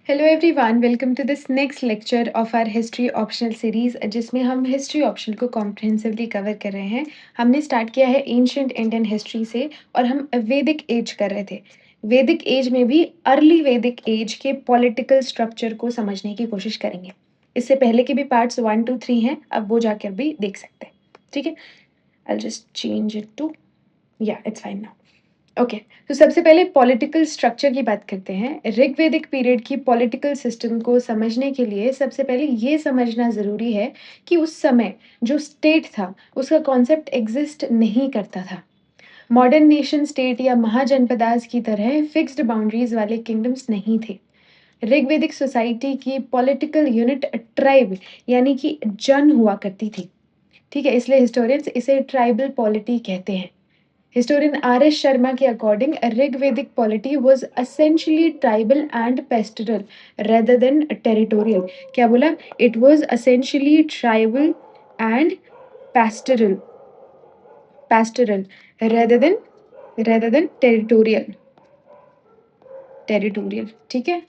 Hello everyone, welcome to this next lecture of our history optional series जिसमें हम history option को comprehensively cover कर रहे हैं। हमने स्टार्ट किया है एंशिएंट इंडियन हिस्ट्री से और हम वैदिक एज कर रहे थे। वैदिक एज में भी अर्ली वैदिक एज के पॉलिटिकल स्ट्रक्चर को समझने की कोशिश करेंगे। इससे पहले के भी पार्ट्स 1 2 3 हैं, अब वो जाकर भी देख सकते हैं। ठीक है, I just change it to या इट्स फाइन नाउ। ओके, तो सबसे पहले पॉलिटिकल स्ट्रक्चर की बात करते हैं। ऋग्वैदिक पीरियड की पॉलिटिकल सिस्टम को समझने के लिए सबसे पहले ये समझना ज़रूरी है कि उस समय जो स्टेट था उसका कॉन्सेप्ट एग्जिस्ट नहीं करता था। मॉडर्न नेशन स्टेट या महाजनपदास की तरह फिक्स्ड बाउंड्रीज वाले किंगडम्स नहीं थे। ऋग्वैदिक सोसाइटी की पॉलिटिकल यूनिट ट्राइब यानी कि जन हुआ करती थी। ठीक है, इसलिए हिस्टोरियंस इसे ट्राइबल पॉलिटी कहते हैं। Historian R.S. Sharma के according, Rigvedic polity was essentially tribal and pastoral rather than territorial. क्या बोला? It was essentially tribal and pastoral, pastoral rather than territorial, territorial. ठीक है?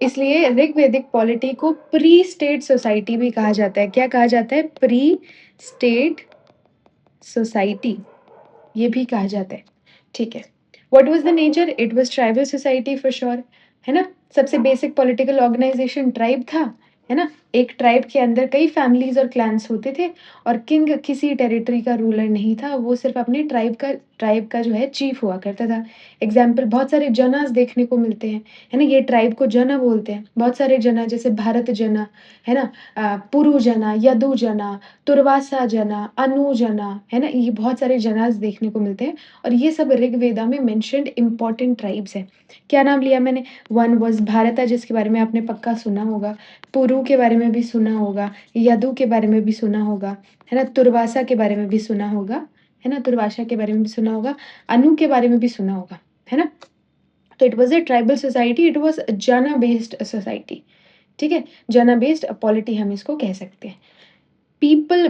इसलिए ऋग्वैदिक पॉलिटी को प्री स्टेट सोसाइटी भी कहा जाता है। क्या कहा जाता है? प्री स्टेट सोसाइटी, ये भी कहा जाता है। ठीक है, what was the nature? It was tribal society for sure, है ना। सबसे बेसिक पॉलिटिकल ऑर्गेनाइजेशन ट्राइब था, है ना। एक ट्राइब के अंदर कई फैमिलीज और क्लैंस होते थे और किंग किसी टेरिटरी का रूलर नहीं था, वो सिर्फ अपने ट्राइब का जो है चीफ हुआ करता था। एग्जाम्पल बहुत सारे जनास देखने को मिलते हैं, है ना। ये ट्राइब को जना बोलते हैं। बहुत सारे जना, जैसे भारत जना, है ना, पुरु जना, यदु जना, तुर्वासा जना, अनु जना, है ना। ये बहुत सारे जनास देखने को मिलते हैं और ये सब ऋग्वेदा में मेंशन्ड इंपॉर्टेंट ट्राइब्स हैं। क्या नाम लिया मैंने? वन वाज भारता, जिसके बारे में आपने पक्का सुना होगा। पुरु के बारे में भी सुना होगा, यदु के बारे में भी सुना होगा, है ना। तुर्वासा के बारे में भी सुना होगा, है ना। तुर्वासा के बारे में भी सुना होगा, अनु के बारे में भी सुना होगा, है ना। तो it was a tribal society, it was जना बेस्ड सोसाइटी। ठीक है, जना बेस्ड पॉलिटी हम इसको कह सकते हैं। पीपल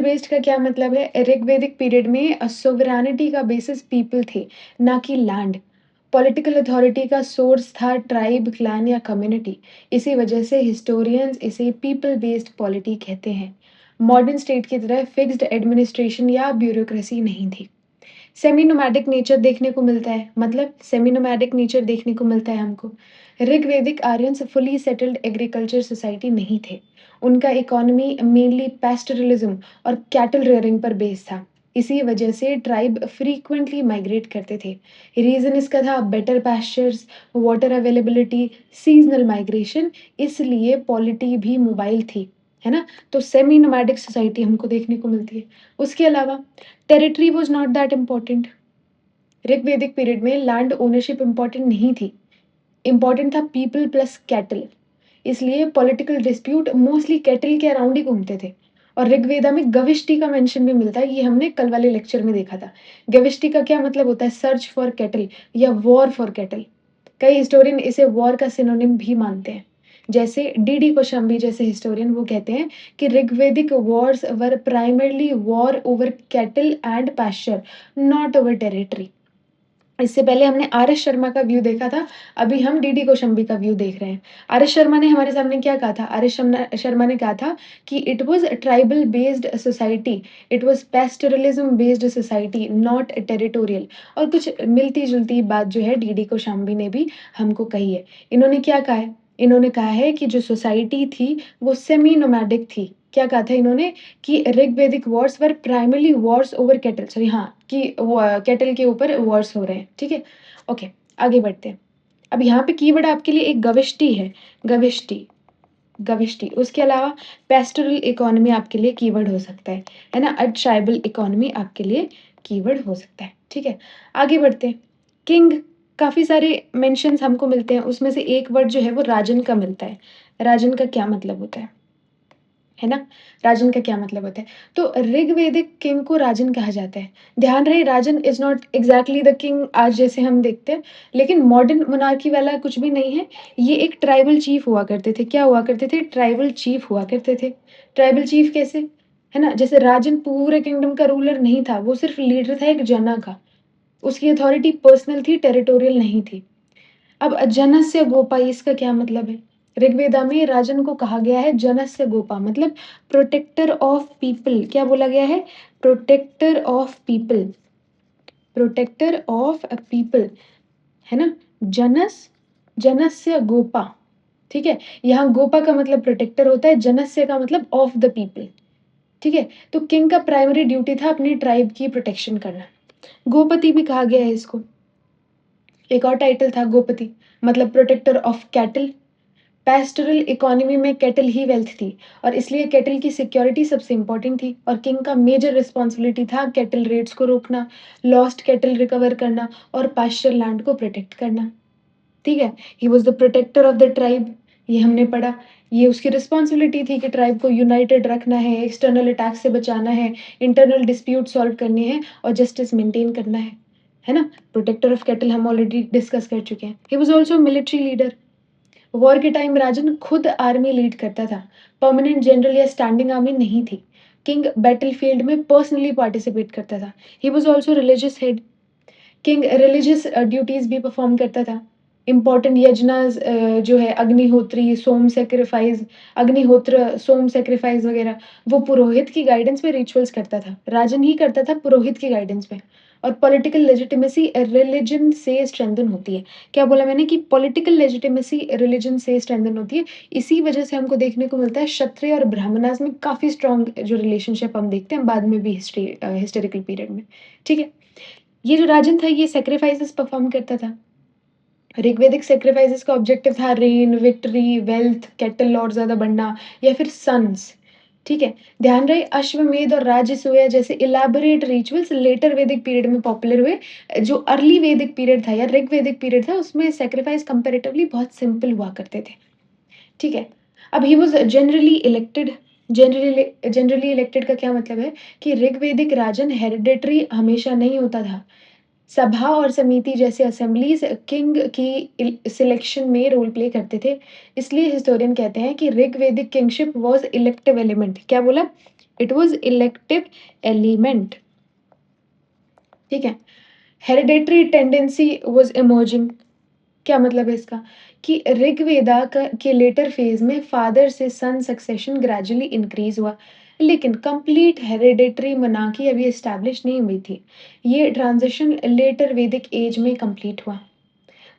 बेस्ड का क्या मतलब है? ऋग्वैदिक पीरियड में सोवरेनिटी का बेसिस पीपल थे, ना कि लैंड। पॉलिटिकल अथॉरिटी का सोर्स था ट्राइब, क्लैन या कम्युनिटी। इसी वजह से हिस्टोरियंस इसे पीपल बेस्ड पॉलिटी कहते हैं। मॉडर्न स्टेट की तरह फिक्स्ड एडमिनिस्ट्रेशन या ब्यूरोक्रेसी नहीं थी। सेमी नोमैडिक नेचर देखने को मिलता है, मतलब सेमी नोमैडिक नेचर देखने को मिलता है हमको। Rigvedic Aryans fully settled agriculture society नहीं थे। उनका इकोनॉमी मेनली पैस्टरलिज्म और कैटल रेयरिंग पर बेस्ड था। इसी वजह से ट्राइब फ्रीक्वेंटली माइग्रेट करते थे। रीजन इसका था better pastures, water availability, seasonal migration. इसलिए पॉलिटी भी मोबाइल थी, है ना। तो सेमी नोमैडिक सोसाइटी हमको देखने को मिलती है। उसके अलावा territory was not that important. Rigvedic period में लैंड ओनरशिप इम्पॉर्टेंट नहीं थी, इम्पॉर्टेंट था पीपल प्लस कैटल। इसलिए पॉलिटिकल डिस्प्यूट मोस्टली कैटल के अराउंड ही घूमते थे। और ऋग्वेदा में गविष्टि का मेंशन भी मिलता है, ये हमने कल वाले लेक्चर में देखा था। गविष्टि का क्या मतलब होता है? सर्च फॉर कैटल या वॉर फॉर कैटल। कई हिस्टोरियन इसे वॉर का सिनोनिम भी मानते हैं, जैसे डीडी कोशंबी जैसे हिस्टोरियन। वो कहते हैं कि Rigvedic wars were primarily war over cattle and pasture, not over territory. इससे पहले हमने आर एस शर्मा का व्यू देखा था, अभी हम डीडी कोशंबी का व्यू देख रहे हैं। आर एस शर्मा ने हमारे सामने क्या कहा था? आर एस शर्मा ने कहा था कि it was tribal based society, it was pastoralism based society, not territorial. और कुछ मिलती जुलती बात जो है डीडी कोशंबी ने भी हमको कही है। इन्होंने क्या कहा है? इन्होंने कहा है कि जो सोसाइटी थी वो सेमी नोमैडिक थी। क्या कहा था इन्होंने? कि Rigvedic wars were primarily wars over cattle, sorry हाँ, कि कैटल के ऊपर वॉर्स हो रहे हैं। ठीक है, ओके, आगे बढ़ते हैं। अब यहाँ पे कीवर्ड आपके लिए एक गविष्टि है, गविष्टि, गविष्टि। उसके अलावा पेस्टोरल इकोनॉमी आपके लिए कीवर्ड हो सकता है ना। ट्राइबल इकोनॉमी आपके लिए कीवर्ड हो सकता है। ठीक है, आगे बढ़ते हैं। किंग, काफी सारे मेंशंस हमको मिलते हैं, उसमें से एक वर्ड जो है वो राजन का मिलता है। राजन का क्या मतलब होता है ना। राजन का क्या मतलब होता है? तो ऋग्वैदिक किंग को राजन कहा जाता है। ध्यान रहे, rajan is not exactly the king आज जैसे हम देखते हैं, लेकिन मॉडर्न मोनार्की वाला कुछ भी नहीं है। ये एक ट्राइबल चीफ हुआ करते थे। क्या हुआ करते थे? ट्राइबल चीफ हुआ करते थे। ट्राइबल चीफ कैसे? है ना, जैसे राजन पूरे किंगडम का रूलर नहीं था, वो सिर्फ लीडर था एक जना का। उसकी अथॉरिटी पर्सनल थी, टेरिटोरियल नहीं थी। अब जनस्य गोपा इसका क्या मतलब है? ऋग्वेदा में राजन को कहा गया है जनस्य गोपा मतलब प्रोटेक्टर ऑफ पीपल। क्या बोला गया है? Protector of people, protector of people, है ना? जनस, जनस्य गोपा, ठीक है? यहाँ गोपा का मतलब प्रोटेक्टर होता है, जनस्य का मतलब ऑफ द पीपल, ठीक है? तो किंग का प्राइमरी ड्यूटी था अपनी ट्राइब की प्रोटेक्शन करना। गोपति भी कहा गया है इसको। एक और टाइटल था गोपति, मतलब protector of cattle. Pastoral economy में कैटल ही वेल्थ थी और इसलिए कैटल की सिक्योरिटी सबसे इंपॉर्टेंट थी और किंग का मेजर रिस्पॉन्सिबिलिटी था कैटल रेड्स को रोकना, लॉस्ट कैटल रिकवर करना और पास्चर लैंड को प्रोटेक्ट करना, ठीक है? He was the protector of the tribe, ये हमने पढ़ा। ये उसकी रिस्पॉन्सिबिलिटी थी कि ट्राइब को यूनाइटेड रखना है, एक्सटर्नल अटैक से बचाना है, इंटरनल डिस्प्यूट सॉल्व करने हैं और जस्टिस मेंटेन करना है ना? प्रोटेक्टर ऑफ कैटल हम ऑलरेडी डिस्कस कर चुके हैं। He was also military leader. War के टाइम राजन खुद आर्मी लीड करता था। परमानेंट जनरल या स्टैंडिंग आर्मी नहीं थी। किंग बैटलफील्ड में पर्सनली पार्टिसिपेट करता था। He was also religious head. King religious duties भी परफ़ॉर्म करता था। इम्पोर्टेंट यज्ञनाज़ जो है अग्निहोत्री, सोम सैक्रिफ़ाइस, अग्निहोत्र, सोम सैक्रिफ़ाइस वग़ैरह, वो पुरोहित की गाइडेंस में रिचुअल्स करता था। राजन ही करता था पुरोहित की गाइडेंस में। और पॉलिटिकल लेजिटिमेसी रिलिजन से स्ट्रेंथन होती है। क्या बोला मैंने कि पॉलिटिकल लेजिटिमेसी रिलिजन से स्ट्रेंथन होती है। इसी वजह से हमको देखने को मिलता है क्षत्रिय और ब्राह्मणाज़ में काफ़ी स्ट्रॉन्ग जो रिलेशनशिप हम देखते हैं बाद में भी हिस्टोरिकल पीरियड में। ठीक है? ये जो राजन था ये सैक्रिफाइसेस परफॉर्म करता था। ऋग्वेदिक सैक्रिफाइसेस का ऑब्जेक्टिव था रेन, विक्ट्री, वेल्थ, कैटल और ज़्यादा बढ़ना या फिर सन्स, ठीक है? ध्यान रहे अश्वमेध और राजसूया जैसे elaborate rituals letter Vedic period में पॉपुलर हुए। जो अर्ली वैदिक पीरियड था या ऋग्वेदिक पीरियड था उसमें सैक्रिफाइस कंपैरेटिवली बहुत सिंपल हुआ करते थे, ठीक है? अब he was generally elected. Generally elected का क्या मतलब है कि ऋग्वेदिक राजन हेरिडिटरी हमेशा नहीं होता था। सभा और समिति जैसे असेंबलीज किंग की सिलेक्शन में रोल प्ले करते थे। इसलिए हिस्टोरियन कहते हैं कि ऋग्वेदिक किंगशिप वाज इलेक्टिव एलिमेंट। क्या बोला? इट वाज इलेक्टिव एलिमेंट, ठीक है? Hereditary tendency was emerging. क्या मतलब है इसका? कि ऋग्वेदा के लेटर फेज में फादर से सन सक्सेशन ग्रेजुअली इंक्रीज हुआ, लेकिन कंप्लीट हेरिडेटरी मोनार्की अभी एस्टैब्लिश नहीं हुई थी। ये ट्रांजिशन लेटर वैदिक एज में कंप्लीट हुआ।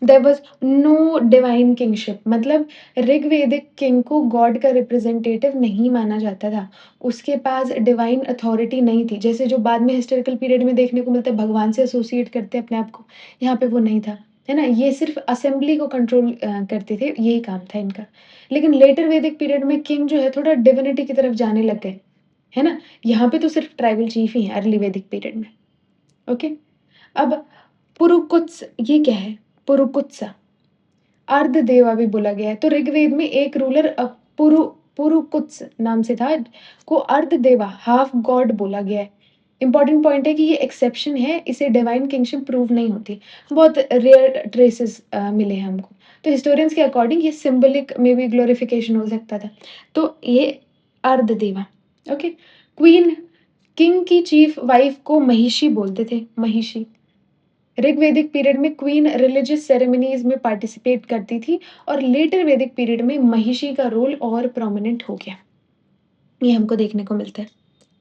There was no divine kingship मतलब ऋग्वेदिक किंग को गॉड का रिप्रेजेंटेटिव नहीं माना जाता था। उसके पास डिवाइन अथॉरिटी नहीं थी। जैसे जो बाद में हिस्टोरिकल पीरियड में देखने को मिलता है भगवान से एसोसिएट करते हैं अपने आप को, यहाँ पे वो नहीं था। है ना? ये सिर्फ असेंबली को कंट्रोल करते थे, यही काम था इनका। लेकिन लेटर वैदिक पीरियड में किंग जो है थोड़ा डिविनिटी की तरफ जाने लग गए। है ना? यहाँ पे तो सिर्फ ट्राइबल चीफ ही हैं अर्ली वैदिक पीरियड में। ओके? अब पुरुकुत्स ये क्या है? पुरुकुत्सा अर्धदेवा भी बोला गया है। तो ऋग्वेद में एक रूलर पुरुकुत्स नाम से था को अर्धदेवा हाफ गॉड बोला गया है। इम्पोर्टेंट पॉइंट है कि ये एक्सेप्शन है, इसे डिवाइन किंगशिप प्रूव नहीं होती। बहुत रेयर ट्रेसेस मिले हैं हमको। तो हिस्टोरियंस के अकॉर्डिंग ये सिंबलिक मे बी ग्लोरिफिकेशन हो सकता था। तो ये अर्धदेवा, ओके। क्वीन किंग की चीफ वाइफ को महिषी बोलते थे, महिषी। ऋग्वेदिक पीरियड में क्वीन रिलीजियस सेरेमनीज में पार्टिसिपेट करती थी और लेटर वैदिक पीरियड में महिषी का रोल और प्रोमिनेंट हो गया। ये हमको देखने को मिलता है,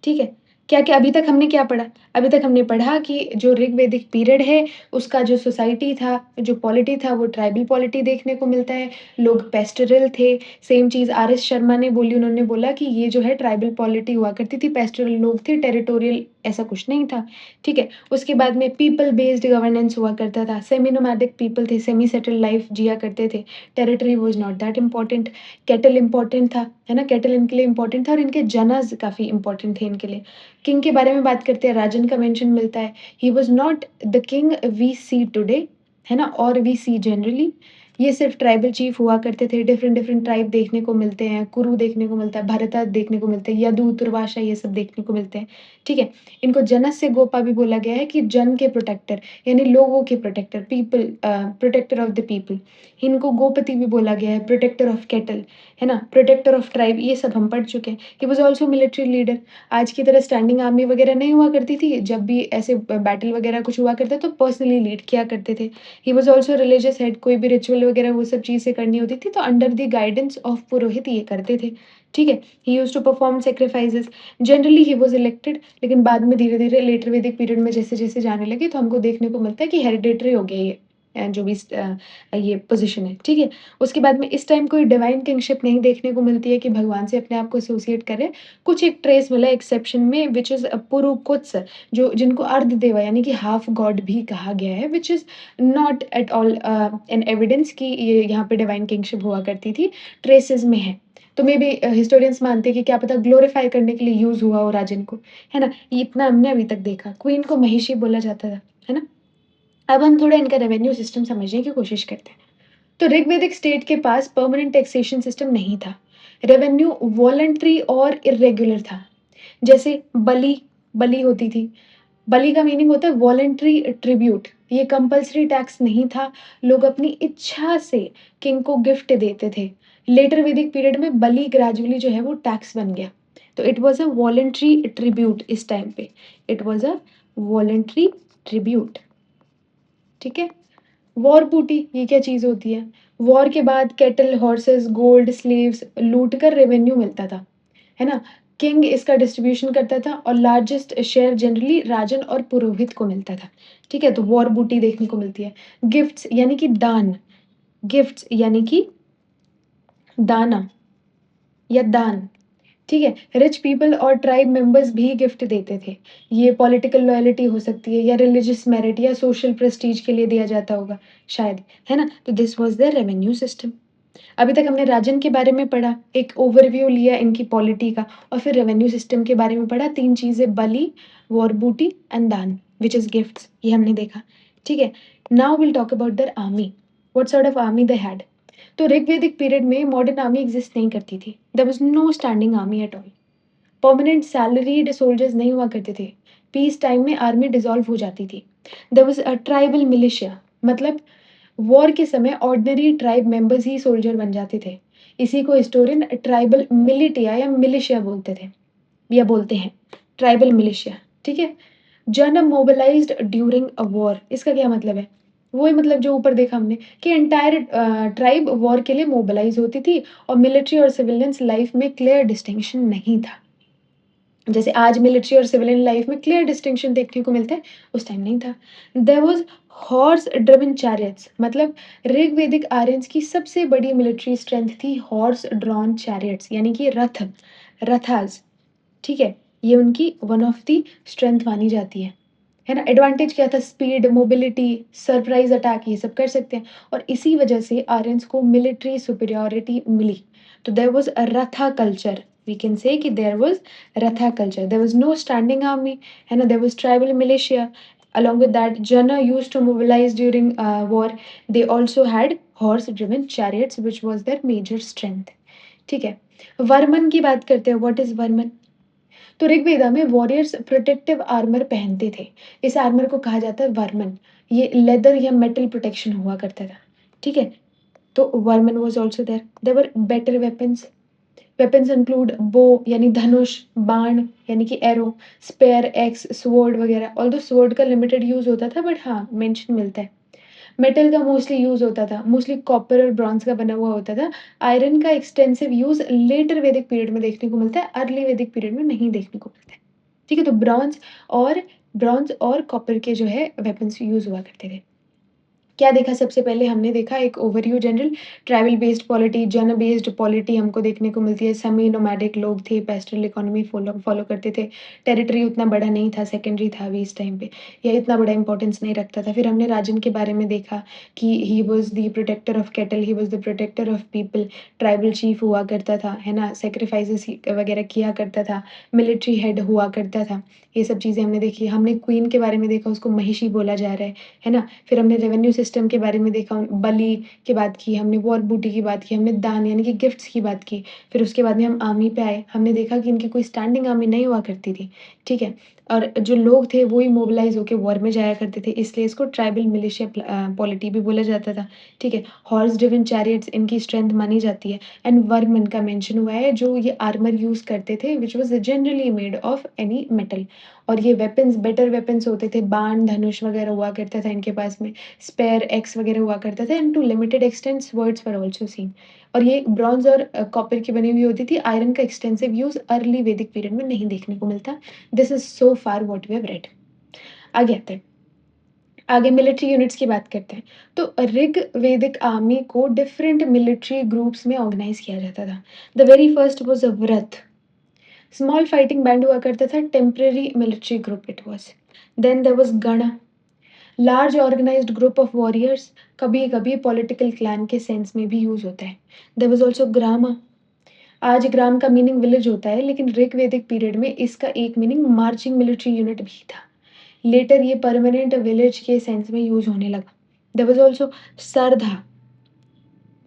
ठीक है? क्या-क्या अभी तक हमने क्या पढ़ा? अभी तक हमने पढ़ा कि जो ऋग्वेदिक पीरियड है, उसका जो सोसाइटी था, जो पॉलिटी था, वो ट्राइबल पॉलिटी देखने को मिलता है। लोग पेस्टोरल थे। सेम चीज़ आर.एस. शर्मा ने बोली, उन्होंने बोला कि ये जो है ट्राइबल पॉलिटी हुआ करती थी, पेस्टोरल लोग थे, टेरिटोरियल ऐसा कुछ नहीं था, ठीक है? उसके बाद में पीपल बेस्ड गवर्नेंस हुआ करता था। सेमी नोमैडिक पीपल थे, सेमी सेटल्ड लाइफ जिया करते थे। Territory was not that important. Cattle important था, है ना? कैटल इनके लिए इम्पोर्टेंट था और इनके जनस काफ़ी इम्पोर्टेंट थे इनके लिए। किंग के बारे में बात करते हैं, राजन का मेंशन मिलता है। He was not the king we see today, है ना? और वी सी जनरली। ये सिर्फ़ ट्राइबल चीफ़ हुआ करते थे, डिफ़रेंट डिफ़रेंट ट्राइब देखने को मिलते हैं, कुरु देखने को मिलता है, भरता देखने को मिलते हैं, यदु, तुर्वाशा ये सब देखने को मिलते हैं, ठीक है? इनको जनस्य गोपा भी बोला गया है कि जन के प्रोटेक्टर यानी लोगों के protector, protector of the people. इनको गोपति भी बोला गया है, प्रोटेक्टर ऑफ कैटल, है ना? प्रोटेक्टर ऑफ ट्राइब ये सब हम पढ़ चुके हैं। ही वाज़ ऑल्सो मिलिट्री लीडर। आज की तरह स्टैंडिंग आर्मी वगैरह नहीं हुआ करती थी, जब भी ऐसे बैटल वगैरह कुछ हुआ करता तो पर्सनली लीड किया करते थे। ही वाज़ ऑल्सो रिलिजियस हेड, कोई भी रिचुअल वगैरह वो सब चीज़ें करनी होती थी तो under the guidance of purohit ये करते थे, ठीक है? He used to perform sacrifices. Generally he was elected, लेकिन बाद में धीरे-धीरे लेटर वैदिक पीरियड में जैसे-जैसे जाने लगे तो हमको देखने को मिलता है कि हेरिडिटरी हो गया ये जो भी ये पोज़ीशन है, ठीक है? उसके बाद में इस टाइम कोई डिवाइन किंगशिप नहीं देखने को मिलती है कि भगवान से अपने आप को एसोसिएट करें। कुछ एक ट्रेस मिला है एक्सेप्शन में व्हिच इज़ पुरुकुत्स, जो जिनको अर्धदेवा यानी कि हाफ गॉड भी कहा गया है, which is not at all an evidence कि ये यहाँ पे डिवाइन किंगशिप हुआ करती थी, ट्रेसेस में है। तो मे बी हिस्टोरियंस मानते हैं कि क्या पता ग्लोरीफाई करने के लिए यूज़ हुआ हो राजन को, है ना? ये इतना हमने अभी तक देखा। क्वीन को महिषी बोला जाता था, है ना? अब हम थोड़ा इनका रेवेन्यू सिस्टम समझने की कोशिश करते हैं। तो ऋग्वैदिक स्टेट के पास परमानेंट टैक्सेशन सिस्टम नहीं था। रेवेन्यू वॉलंटरी और इर्रेगुलर था। जैसे बलि बलि होती थी। बलि का मीनिंग होता है वॉलंटरी ट्रिब्यूट। ये कंपल्सरी टैक्स नहीं था। लोग अपनी इच्छा से किंग को गिफ्ट देते थे। लेटर वैदिक पीरियड में बलि ग्रेजुअली जो है वो टैक्स बन गया। तो it was a voluntary tribute इस टाइम पे। It was a voluntary tribute, ठीक है? वॉर बूटी ये क्या चीज़ होती है? वॉर के बाद कैटल, हॉर्सेस, गोल्ड, स्लेव्स लूट कर रेवेन्यू मिलता था, है ना? किंग इसका डिस्ट्रीब्यूशन करता था और लार्जेस्ट शेयर जनरली राजन और पुरोहित को मिलता था, ठीक है? तो वॉर बूटी देखने को मिलती है। गिफ्ट्स यानी कि दान, गिफ्ट्स यानी कि दाना या दान, ठीक है? रिच पीपल और ट्राइब मेंबर्स भी गिफ्ट देते थे। ये पॉलिटिकल लॉयल्टी हो सकती है या रिलिजियस मेरिट या सोशल प्रेस्टीज के लिए दिया जाता होगा शायद, है ना? तो this was the revenue system. अभी तक हमने राजन के बारे में पढ़ा, एक ओवरव्यू लिया इनकी पॉलिटी का और फिर रेवेन्यू सिस्टम के बारे में पढ़ा। 3 चीज़ें bali, war booty and dana which is gifts ये हमने देखा, ठीक है? Now will talk about their army, what sort of army they had. तो ऋग्वैदिक पीरियड में मॉडर्न आर्मी एग्ज़िस्ट नहीं करती थी। There was no standing army at all. Permanent salaried soldiers नहीं हुआ करते थे। पीस टाइम में आर्मी डिसॉल्व हो जाती थी। There was a tribal militia, मतलब वॉर के समय ऑर्डिनरी ट्राइब मेंबर्स ही सोल्जर बन जाते थे। इसी को हिस्टोरियन ट्राइबल मिलिटिया या मिलिशिया बोलते थे या बोलते हैं, ट्राइबल मिलिशिया, ठीक है? जन मोबिलाइज्ड ड्यूरिंग अ वॉर, इसका क्या मतलब है? वही मतलब जो ऊपर देखा हमने कि एंटायर ट्राइब वॉर के लिए मोबिलाइज़ होती थी और मिलिट्री और सिविलियंस लाइफ में क्लियर डिस्टिंक्शन नहीं था। जैसे आज मिलिट्री और सिविलियन लाइफ में क्लियर डिस्टिंक्शन देखने को मिलता है, उस टाइम नहीं था। There was horse driven chariots, मतलब ऋग्वैदिक आर्यंस की सबसे बड़ी मिलिट्री स्ट्रेंथ थी हॉर्स ड्रॉन चैरियट्स यानी कि रथास, ठीक है? ये उनकी वन ऑफ द स्ट्रेंथ मानी जाती है ना? एडवांटेज क्या था? स्पीड, मोबिलिटी, सरप्राइज़ अटैक ये सब कर सकते हैं और इसी वजह से आर्यंस को मिलिट्री सुपीरियॉरिटी मिली। तो देयर वाज़ अ रथा कल्चर, वी कैन से कि there was ratha culture. There was no standing army, है ना? There was tribal militia. Along with that, Jana used to mobilize during war. They also had horse-driven chariots, which was their major strength. ठीक है? वर्मन की बात करते हैं। What is Varman? तो ऋग्वेदा में वॉरियर्स प्रोटेक्टिव आर्मर पहनते थे। इस आर्मर को कहा जाता है वर्मन। ये लेदर या मेटल प्रोटेक्शन हुआ करता था, ठीक है? तो varman was also there. There were better weapons. Weapons include bow यानी धनुष, बाण यानी कि एरो, स्पेयर, एक्स, स्वॉर्ड वगैरह। ऑल्दो स्वॉर्ड का लिमिटेड यूज़ होता था बट हाँ, मेंशन मिलता है। मेटल का मोस्टली यूज़ होता था, मोस्टली कॉपर और ब्रॉन्ज़ का बना हुआ होता था। आयरन का extensive use letter Vedic period में देखने को मिलता है, अर्ली वैदिक पीरियड में नहीं देखने को मिलता है। ठीक है? तो और ब्रॉन्ज़ और कॉपर के जो है वेपन्स यूज़ हुआ करते थे। क्या देखा सबसे पहले हमने देखा एक overview general tribal based polity, जन बेस्ड पॉलिटी हमको देखने को मिलती है। सेमी नोमैडिक लोग थे, पेस्टरल इकोनॉमी फॉलो फॉलो करते थे। टेरिटरी उतना बड़ा नहीं था, सेकेंडरी था अभी इस टाइम पे, या इतना बड़ा इंपॉर्टेंस नहीं रखता था। फिर हमने राजन के बारे में देखा कि he was the protector of cattle, he was the protector of people, tribal chief हुआ करता था, है ना? सैक्रिफाइसेस वगैरह किया करता था, मिलिट्री हेड हुआ करता था। ये सब चीज़ें हमने देखी। हमने क्वीन के बारे में देखा, उसको महिषी बोला जा रहा है ना? फिर हमने रेवेन्यू सिस्टम के बारे में देखा, बलि की बात की, हमने वॉर बूटी की बात की, हमने दान यानी कि गिफ्ट्स की बात की। फिर उसके बाद में हम आर्मी पे आए, हमने देखा कि इनकी कोई स्टैंडिंग आर्मी नहीं हुआ करती थी, ठीक है? और जो लोग थे वो ही मोबिलाइज़ होके वॉर में जाया करते थे, इसलिए इसको ट्राइबल मिलिशिया पॉलिटी भी बोला जाता था, ठीक है? हॉर्स ड्रिवन चैरियट्स इनकी स्ट्रेंथ मानी जाती है। एंड वर्कमेन का मेंशन हुआ है, जो ये आर्मर यूज़ करते थे which was generally made of any metal. और ये वेपन्स बेटर वेपन्स होते थे, बाण, धनुष वगैरह हुआ करता था इनके पास में, स्पेयर, एक्स वगैरह हुआ करता था and to limited extent swords were also seen. और ये ब्रॉन्ज और कॉपर की बनी हुई होती थी, आयरन का extensive use early Vedic period में नहीं देखने को मिलता। This is so far what we have read. आगे आते हैं। आगे मिलिट्री यूनिट्स की बात करते हैं। तो ऋग्वेदिक आर्मी को डिफरेंट मिलिट्री ग्रुप्स में ऑर्गेनाइज़ किया जाता था। The very first was a vrata, small fighting band हुआ करता था, temporary military group it was. Then there was gana, large organised group of warriors, कभी-कभी पॉलिटिकल क्लैन के सेंस में भी यूज़ होता है। देयर वाज़ आल्सो ग्राम, आज ग्राम का मीनिंग विलेज होता है, लेकिन ऋग्वेदिक पीरियड में इसका एक मीनिंग मार्चिंग मिलिट्री यूनिट भी था। लेटर ये परमानेंट विलेज के सेंस में यूज़ होने लगा। There was also sardha,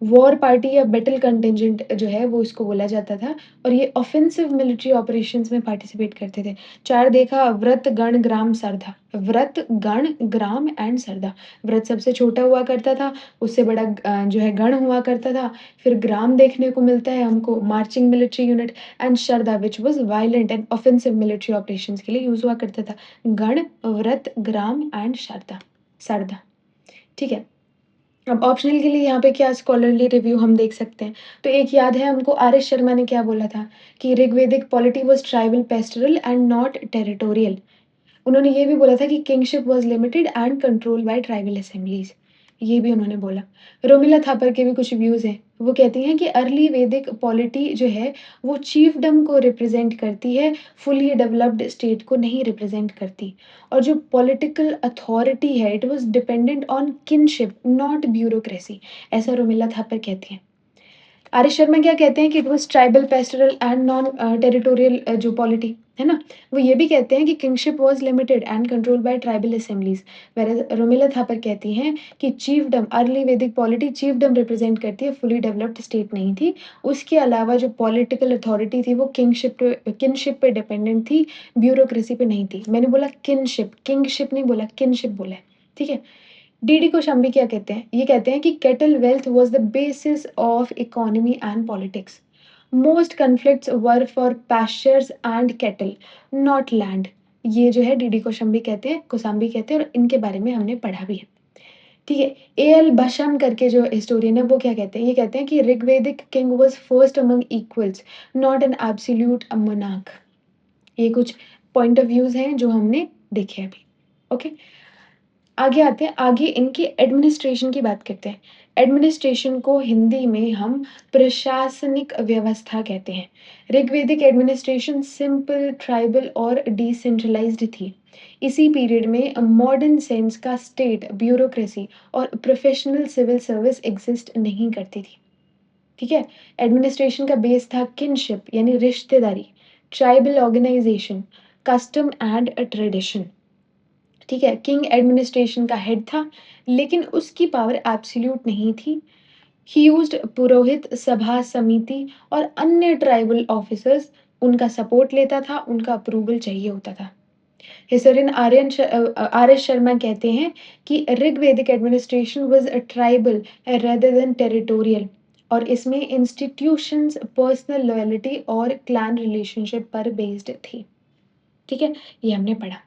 war party या बैटल कंटिंजेंट जो है वो इसको बोला जाता था, और ये ऑफेंसिव मिलिट्री ऑपरेशंस में पार्टिसिपेट करते थे। 4 देखा, व्रत, गण, ग्राम, सरधा। व्रत, गण, ग्राम एंड सरधा। व्रत सबसे छोटा हुआ करता था, उससे बड़ा जो है गण हुआ करता था, फिर ग्राम देखने को मिलता है हमको, marching military unit, and Sharda which was violent and offensive military operations के लिए यूज़ हुआ करता था। गण, व्रत, ग्राम एंड सरधा, सरधा, ठीक है? अब ऑप्शनल के लिए यहाँ पे क्या स्कॉलरली रिव्यू हम देख सकते हैं। तो एक याद है हमको, आर एस शर्मा ने क्या बोला था कि Rigvedic polity was tribal, pastoral and not territorial. उन्होंने ये भी बोला था कि kingship was limited and controlled by tribal assemblies, ये भी उन्होंने बोला। रोमिला थापर के भी कुछ व्यूज़ हैं। वो कहती हैं कि अर्ली वैदिक पॉलिटी जो है वो चीफडम को रिप्रेज़ेंट करती है, फुली डेवलप्ड स्टेट को नहीं रिप्रेज़ेंट करती। और जो पॉलिटिकल अथॉरिटी है it was dependent on kinship not bureaucracy, ऐसा रोमिला थापर कहती हैं। आर एस शर्मा क्या कहते हैं कि it was tribal, pastoral and non territorial जो पॉलिटी, है ना? वो ये भी कहते हैं कि kingship was limited and controlled by tribal assemblies. Whereas Romila Thapar कहती हैं कि chiefdom, early Vedic polity chiefdom represent करती है, फुली डेवलप्ड स्टेट नहीं थी। उसके अलावा जो पॉलिटिकल अथॉरिटी थी वो किनशिप पे डिपेंडेंट थी, ब्यूरोक्रेसी पे नहीं थी। मैंने बोला किनशिप, किंगशिप नहीं बोला, किनशिप बोला है, ठीक है? डीडी कोशाम्बी क्या कहते हैं? ये कहते हैं कि cattle wealth was the basis of economy and politics. Most conflicts were for pastures and cattle, not land. ये जो है डीडी कोशाम्बी कहते हैं और इनके बारे में हमने पढ़ा भी है। ठीक है, एएल बशम करके जो हिस्टोरियन है वो क्या कहते हैं? ये कहते हैं कि Rigvedic king was first among equals, not an absolute monarch. ये कुछ पॉइंट ऑफ व्यूज़ हैं जो हमने देखे अभी। ओके? आगे आते हैं, आगे इनकी एडमिनिस्ट्रेशन की बात करते हैं। एडमिनिस्ट्रेशन को हिंदी में हम प्रशासनिक व्यवस्था कहते हैं। ऋग्वेदिक एडमिनिस्ट्रेशन सिंपल, ट्राइबल और डिसेंट्रलाइज्ड थी। इसी पीरियड में मॉडर्न सेंस का स्टेट, ब्यूरोक्रेसी और प्रोफेशनल सिविल सर्विस एग्जिस्ट नहीं करती थी। ठीक है? एडमिनिस्ट्रेशन का बेस था किनशिप यानी रिश्तेदारी, tribal organisation, custom and tradition. ठीक है, किंग एडमिनिस्ट्रेशन का हेड था, लेकिन उसकी पावर एब्सोल्यूट नहीं थी। ही यूज्ड पुरोहित, सभा समिति और अन्य ट्राइबल ऑफिसर्स, उनका सपोर्ट लेता था, उनका अप्रूवल चाहिए होता था। हिस्टोरियन आर एस शर्मा कहते हैं कि Rigvedic administration was a tribal rather than territorial, और इसमें इंस्टीट्यूशंस पर्सनल लॉयल्टी और क्लैन रिलेशनशिप पर बेस्ड थी। ठीक है, ये हमने पढ़ा।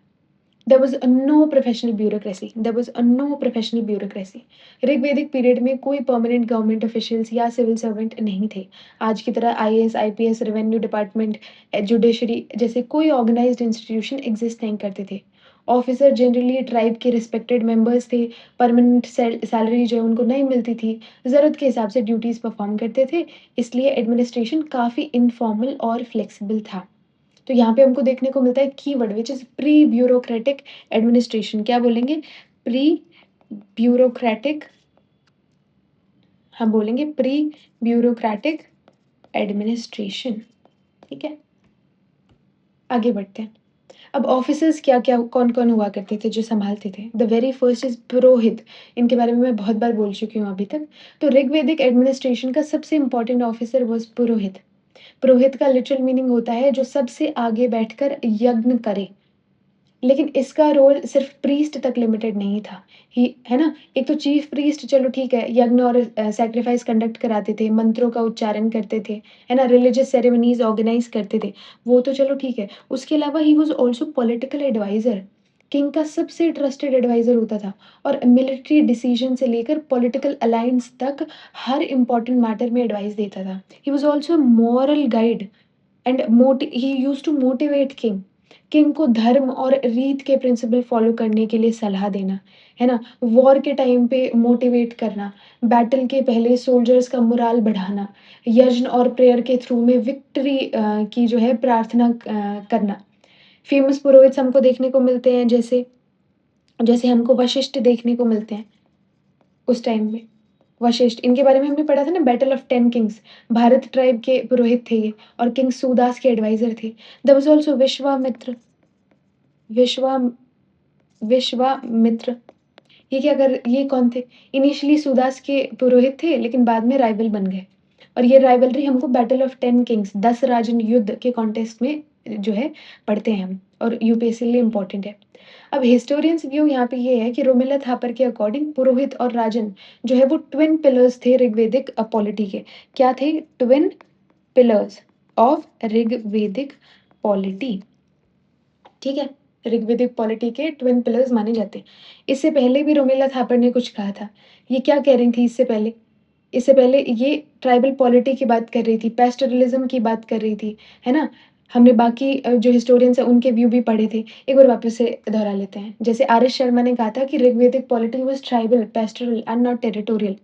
There was no professional bureaucracy. There was a no professional bureaucracy. Rigvedic period में कोई परमानेंट गवर्नमेंट ऑफिशियल्स या सिविल सर्वेंट नहीं थे। आज की तरह IAS, IPS, revenue department, judiciary जैसे कोई ऑर्गेनाइज्ड इंस्टीट्यूशन एग्जिस्ट नहीं करते थे। ऑफिसर जनरली ट्राइब के रिस्पेक्टेड मेंबर्स थे, परमानेंट सैलरी जो है उनको नहीं मिलती थी, ज़रूरत के हिसाब से ड्यूटीज़ परफॉर्म करते थे, इसलिए एडमिनिस्ट्रेशन काफ़ी इनफॉर्मल और फ्लेक्सिबल था। तो यहाँ पे हमको देखने को मिलता है keyword which is pre bureaucratic administration. क्या बोलेंगे? प्री ब्यूरोक्रेटिक, हम बोलेंगे प्री ब्यूरोक्रेटिक एडमिनिस्ट्रेशन। ठीक है? आगे बढ़ते हैं। अब ऑफिसर्स क्या-क्या कौन-कौन हुआ करते थे जो सँभालते थे? द वेरी फर्स्ट इज़ पुरोहित। इनके बारे में मैं बहुत बार बोल चुकी हूँ अभी तक। तो ऋग्वेदिक एडमिनिस्ट्रेशन का सबसे इम्पोर्टेंट ऑफिसर वाज़ पुरोहित। पुरोहित का लिटरल मीनिंग होता है जो सबसे आगे बैठकर यज्ञ करे। लेकिन इसका रोल सिर्फ़ प्रीस्ट तक लिमिटेड नहीं था। ही है ना? एक तो चीफ़ प्रीस्ट चलो ठीक है, यज्ञ और सैक्रिफ़ाइस कंडक्ट कराते थे, मंत्रों का उच्चारण करते थे, है ना? रिलिजियस सेरेमनीज़ ऑर्गेनाइज़ करते थे, वो तो चलो ठीक है। उसके अलावा he was also political adviser. King का सबसे ट्रस्टेड एडवाइज़र होता था और मिलिट्री डिसीज़न से लेकर पॉलिटिकल अलायंस तक हर इम्पोर्टेंट मैटर में एडवाइस देता था। He was also a moral guide and he used to motivate king. King को धर्म और रीत के प्रिंसिपल फॉलो करने के लिए सलाह देना, है ना? वॉर के टाइम पे मोटिवेट करना, बैटल के पहले सोल्जर्स का मोराल बढ़ाना, यज्ञ और प्रेयर के थ्रू में विक्ट्री की जो है प्रार्थना करना। फेमस पुरोहित हमको देखने को मिलते हैं जैसे जैसे हमको वशिष्ठ देखने को मिलते हैं उस टाइम में। वशिष्ठ इनके बारे में हमने पढ़ा था ना battle of 10 Kings. Bharat tribe के पुरोहित थे ये और किंग सूदास के एडवाइज़र थे। देयर वाज़ आल्सो विश्वा विश्वामित्र। ये कौन थे? इनिशियली सूदास के पुरोहित थे लेकिन बाद में राइवल बन गए। और ये राइवलरी हमको बैटल ऑफ 10 किंग्स 10 राजन युद्ध के कॉन्टेस्ट में जो है पढ़ते हैं हम और यूपीएससी के लिए इम्पोर्टेंट है। अब हिस्टोरियंस व्यू यहाँ पे ये है कि रोमिला थापर के अकॉर्डिंग पुरोहित और राजन जो है वो ट्विन पिलर्स थे ऋग्वेदिक पॉलिटी के। क्या थे? Twin pillars of Rigvedic polity. ठीक है? ऋग्वेदिक पॉलिटी के ट्विन पिलर्स माने जाते हैं। इससे पहले भी रोमिला थापर ने कुछ कहा था। ये क्या कह रही थी इससे पहले? इससे पहले ये ट्राइबल पॉलिटी की बात कर रही थी, पैस्टरलिज़्म की बात कर रही थी, है ना? हमने बाकी जो हिस्टोरियंस हैं उनके व्यू भी पढ़े थे। एक बार वापस से दोहरा लेते हैं। जैसे आर.एस. शर्मा ने कहा था कि Rigvedic polity was tribal, pastoral and not territorial.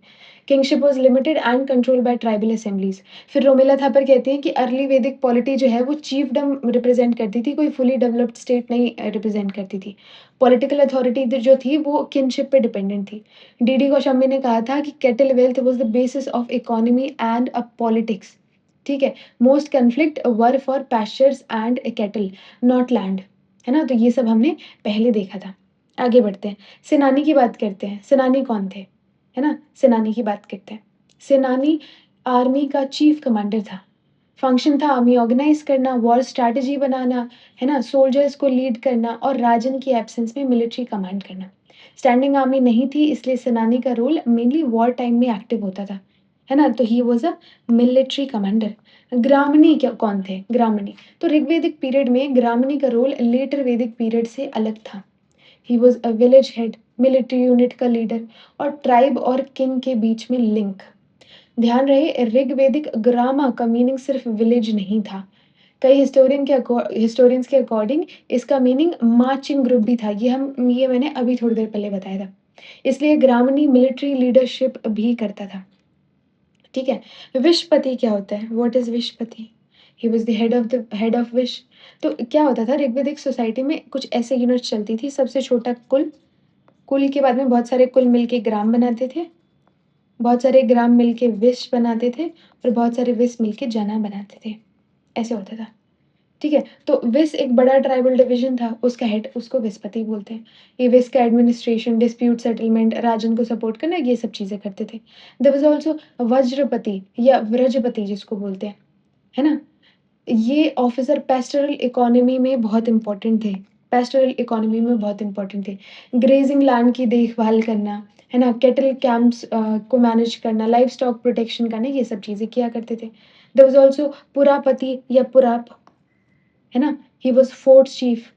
Kingship was limited and controlled by tribal assemblies. फिर रोमिला थापर कहती हैं कि अर्ली वैदिक पॉलिटी जो है वो चीफडम रिप्रेज़ेंट करती थी, कोई फुली डेवलप्ड स्टेट नहीं रिप्रेज़ेंट करती थी। पॉलिटिकल अथॉरिटी जो थी वो किंगशिप पे डिपेंडेंट थी। डीडी कौशाम्बी ने कहा था कि cattle wealth was the basis of economy and politics. ठीक है? Most conflict were for pastures and cattle not land. है ना? तो ये सब हमने पहले देखा था। आगे बढ़ते हैं। सेनानी की बात करते हैं। सेनानी कौन थे? है ना? सेनानी की बात करते हैं। सेनानी आर्मी का चीफ कमांडर था। फंक्शन था आर्मी ऑर्गेनाइज़ करना, वॉर स्ट्रैटेजी बनाना, है ना? सोल्जर्स को लीड करना और राजन की एब्सेंस में मिलिट्री कमांड करना। स्टैंडिंग आर्मी नहीं थी इसलिए सेनानी का रोल मेनली वॉर टाइम में एक्टिव होता था। है ना? तो he was a military commander. Gramani क्या कौन थे? ग्रामनी। तो ऋग्वेदिक पीरियड में ग्रामनी का रोल लेटर वैदिक पीरियड से अलग था। He was a village head, military unit का लीडर और ट्राइब और किंग के बीच में लिंक। ध्यान रहे ऋग्वेदिक ग्रामा का मीनिंग सिर्फ विलेज नहीं था। कई हिस्टोरियंस के अकॉर्डिंग इसका मीनिंग मार्चिंग ग्रुप भी था। ये मैंने अभी थोड़ी देर पहले बताया था। इसलिए ग्रामनी मिलिट्री लीडरशिप भी करता था। ठीक है? विशपति क्या होता है? What is vishpati? He was the head of vish. तो क्या होता था ऋग्वेदिक सोसाइटी में कुछ ऐसे यूनिट्स चलती थी, सबसे छोटा कुल, कुल के बाद में बहुत सारे कुल मिलके ग्राम बनाते थे, बहुत सारे ग्राम मिलके विश बनाते थे और बहुत सारे विश मिलके जना बनाते थे। ऐसे होता था। ठीक है? तो विस एक बड़ा ट्राइबल डिवीज़न था, उसका हेड उसको विस्पति बोलते हैं। ये विस का एडमिनिस्ट्रेशन, डिस्प्यूट सेटलमेंट, राजन को सपोर्ट करना, ये सब चीज़ें करते थे। देयर वाज़ ऑल्सो वज्रपति या व्रजपति जिसको बोलते हैं, है ना? ये ऑफ़िसर पैस्टोरल इकोनॉमी में बहुत इम्पोर्टेंट थे। पैस्टोरल इकोनॉमी में बहुत इम्पोर्टेंट थे। ग्रेज़िंग लैंड की देखभाल करना, है ना? कैटल कैंप्स को मैनेज करना, लाइवस्टॉक प्रोटेक्शन करना, ये सब चीज़ें किया करते थे। देयर वाज़ ऑल्सो पुरापति या पुराप, है ना? He was forts chief,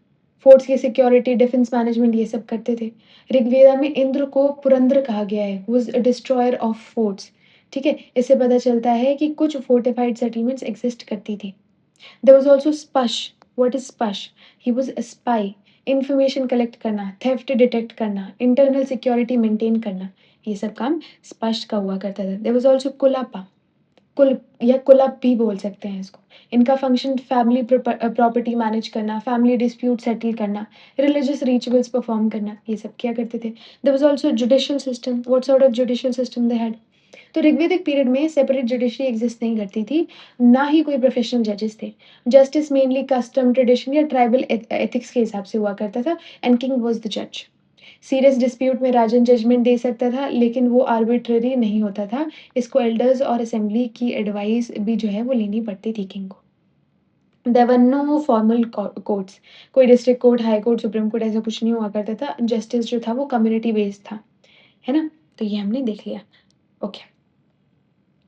forts की सिक्योरिटी, डिफेंस मैनेजमेंट ये सब करते थे। ऋग्वेदा में इंद्र को पुरंदर कहा गया है, was a destroyer of forts. ठीक है? इससे पता चलता है कि कुछ फोर्टिफाइड सेटलमेंट्स एक्सिस्ट करती थी। There was also spasha. What is spasha? He was a spy, information collect करना, थेफ्ट डिटेक्ट करना, इंटरनल सिक्योरिटी मेंटेन करना, ये सब काम स्पश का हुआ करता था। There was also kulapa. Kul या कुलअप भी बोल सकते हैं इसको। इनका फंक्शन फैमिली प्रॉपर्टी मैनेज करना, फैमिली डिस्प्यूट सेटल करना, रिलिजियस रिचुअल्स परफॉर्म करना, ये सब किया करते थे। There was also judicial system. What sort of judicial system they had? तो ऋग्वेदिक पीरियड में सेपरेट जुडिशरी एग्जिस्ट नहीं करती थी, ना ही कोई प्रोफेशनल जजेस थे। जस्टिस मेनली कस्टम, ट्रेडिशन या ट्राइबल एथिक्स के हिसाब से हुआ करता था एंड किंग वाज़ द जज। सीरियस डिस्प्यूट में राजन जजमेंट दे सकता था, लेकिन वो आर्बिट्रेरी नहीं होता था। इसको एल्डर्स और असेंबली की एडवाइस भी जो है वो लेनी पड़ती थी किंग को। There were no formal courts, कोई district court, high court, supreme court ऐसा कुछ नहीं हुआ करता था। जस्टिस जो था वो कम्युनिटी बेस्ड था, है ना? तो ये हमने देख लिया। ओके।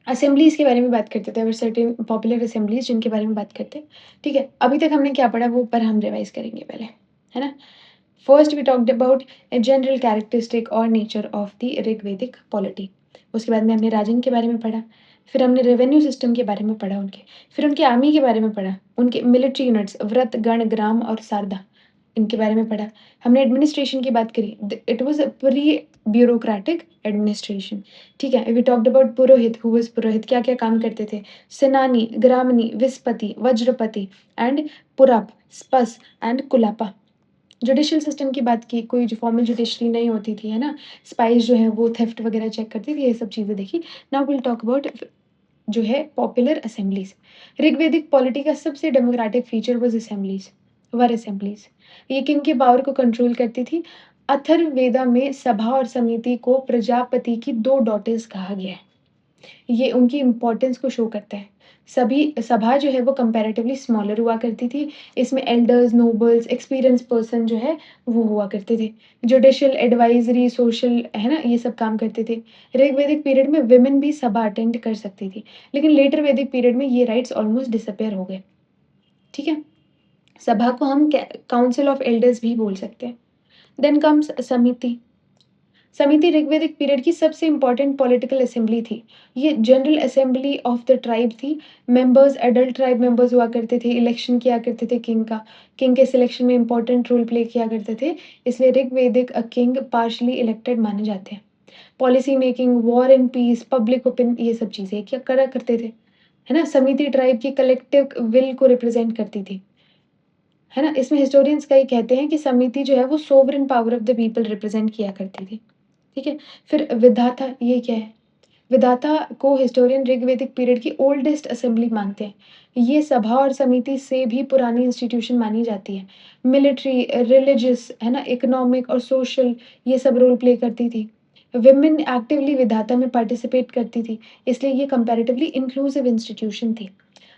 असेंबलीज़ के बारे में बात करते थे, there were certain popular assemblies जिनके बारे में बात करते हैं। ठीक है? अभी तक हमने क्या पढ़ा वो पर हम रिवाइज़ करेंगे पहले, है ना? First we talked about a general characteristic और nature of the Rigvedic polity. उसके बाद में हमने राजन के बारे में पढ़ा, फिर हमने रेवेन्यू सिस्टम के बारे में पढ़ा उनके, फिर उनकी आर्मी के बारे में पढ़ा, उनके मिलिट्री यूनिट्स व्रत, गण, ग्राम और सारदा, इनके बारे में पढ़ा। हमने एडमिनिस्ट्रेशन की बात करी, it was a pre bureaucratic administration. ठीक है? We talked about purohit, who was purohit, क्या-क्या काम करते थे? Senani, gramani, vishpati, vajrapati and purapa, spasha and kulapa. Judicial system की बात की, कोई जो फॉर्मल जुडिशरी नहीं होती थी, है ना? स्पाइस जो है वो थेफ्ट वगैरह चेक करती थी, ये सब चीज़ें देखी। नाउ विल टॉक अबाउट जो है पॉपुलर असेंबलीज़। ऋग्वेदिक पॉलिटी का सबसे democratic feature was assemblies, were assemblies. ये किंग के पावर को कंट्रोल करती थी। अथर्ववेदा में सभा और समिति को प्रजापति की 2 डॉटर्स कहा गया है। ये उनकी इम्पोर्टेंस को शो करता है। सभी सभा जो है वो कंपैरेटिवली स्मॉलर हुआ करती थी। इसमें एल्डर्स, नोबल्स, एक्सपीरियंस्ड पर्सन जो है वो हुआ करते थे। जुडिशियल, एडवाइज़री, सोशल, है ना? ये सब काम करते थे। ऋग्वेदिक पीरियड में वुमेन भी सभा अटेंड कर सकती थी, लेकिन लेटर वैदिक पीरियड में ये राइट्स ऑलमोस्ट डिसअपियर हो गए। ठीक है? सभा को हम काउंसिल ऑफ एल्डर्स भी बोल सकते हैं। देन कम्स समिति। समिति ऋग्वेदिक पीरियड की सबसे इम्पोर्टेंट पॉलिटिकल असेंबली थी। ये general assembly of the tribe थी। मेंबर्स एडल्ट ट्राइब मेंबर्स हुआ करते थे, इलेक्शन किया करते थे किंग का। किंग के सिलेक्शन में इम्पोर्टेंट रोल प्ले किया करते थे, इसलिए ऋग्वेदिक किंग पार्शली इलेक्टेड माने जाते हैं। Policy making, war and peace, public opinion, ये सब चीज़ें क्या करा करते थे, है ना? समिति ट्राइब की कलेक्टिव विल को रिप्रेजेंट करती थी, है ना? इसमें हिस्टोरियंस कई कहते हैं कि समिति जो है वो sovereign power of the people represent किया करती थी। ठीक है? फिर विधाता, ये क्या है? विधाता को हिस्टोरियन ऋग्वेदिक पीरियड की ओल्डेस्ट असेंबली मानते हैं। ये सभा और समिति से भी पुरानी इंस्टीट्यूशन मानी जाती है। मिलिट्री, रिलिजियस, है ना? इकोनॉमिक और सोशल, ये सब रोल प्ले करती थी। विमेन एक्टिवली विधाता में पार्टिसिपेट करती थी, इसलिए ये कंपैरेटिवली इंक्लूसिव इंस्टीट्यूशन थी।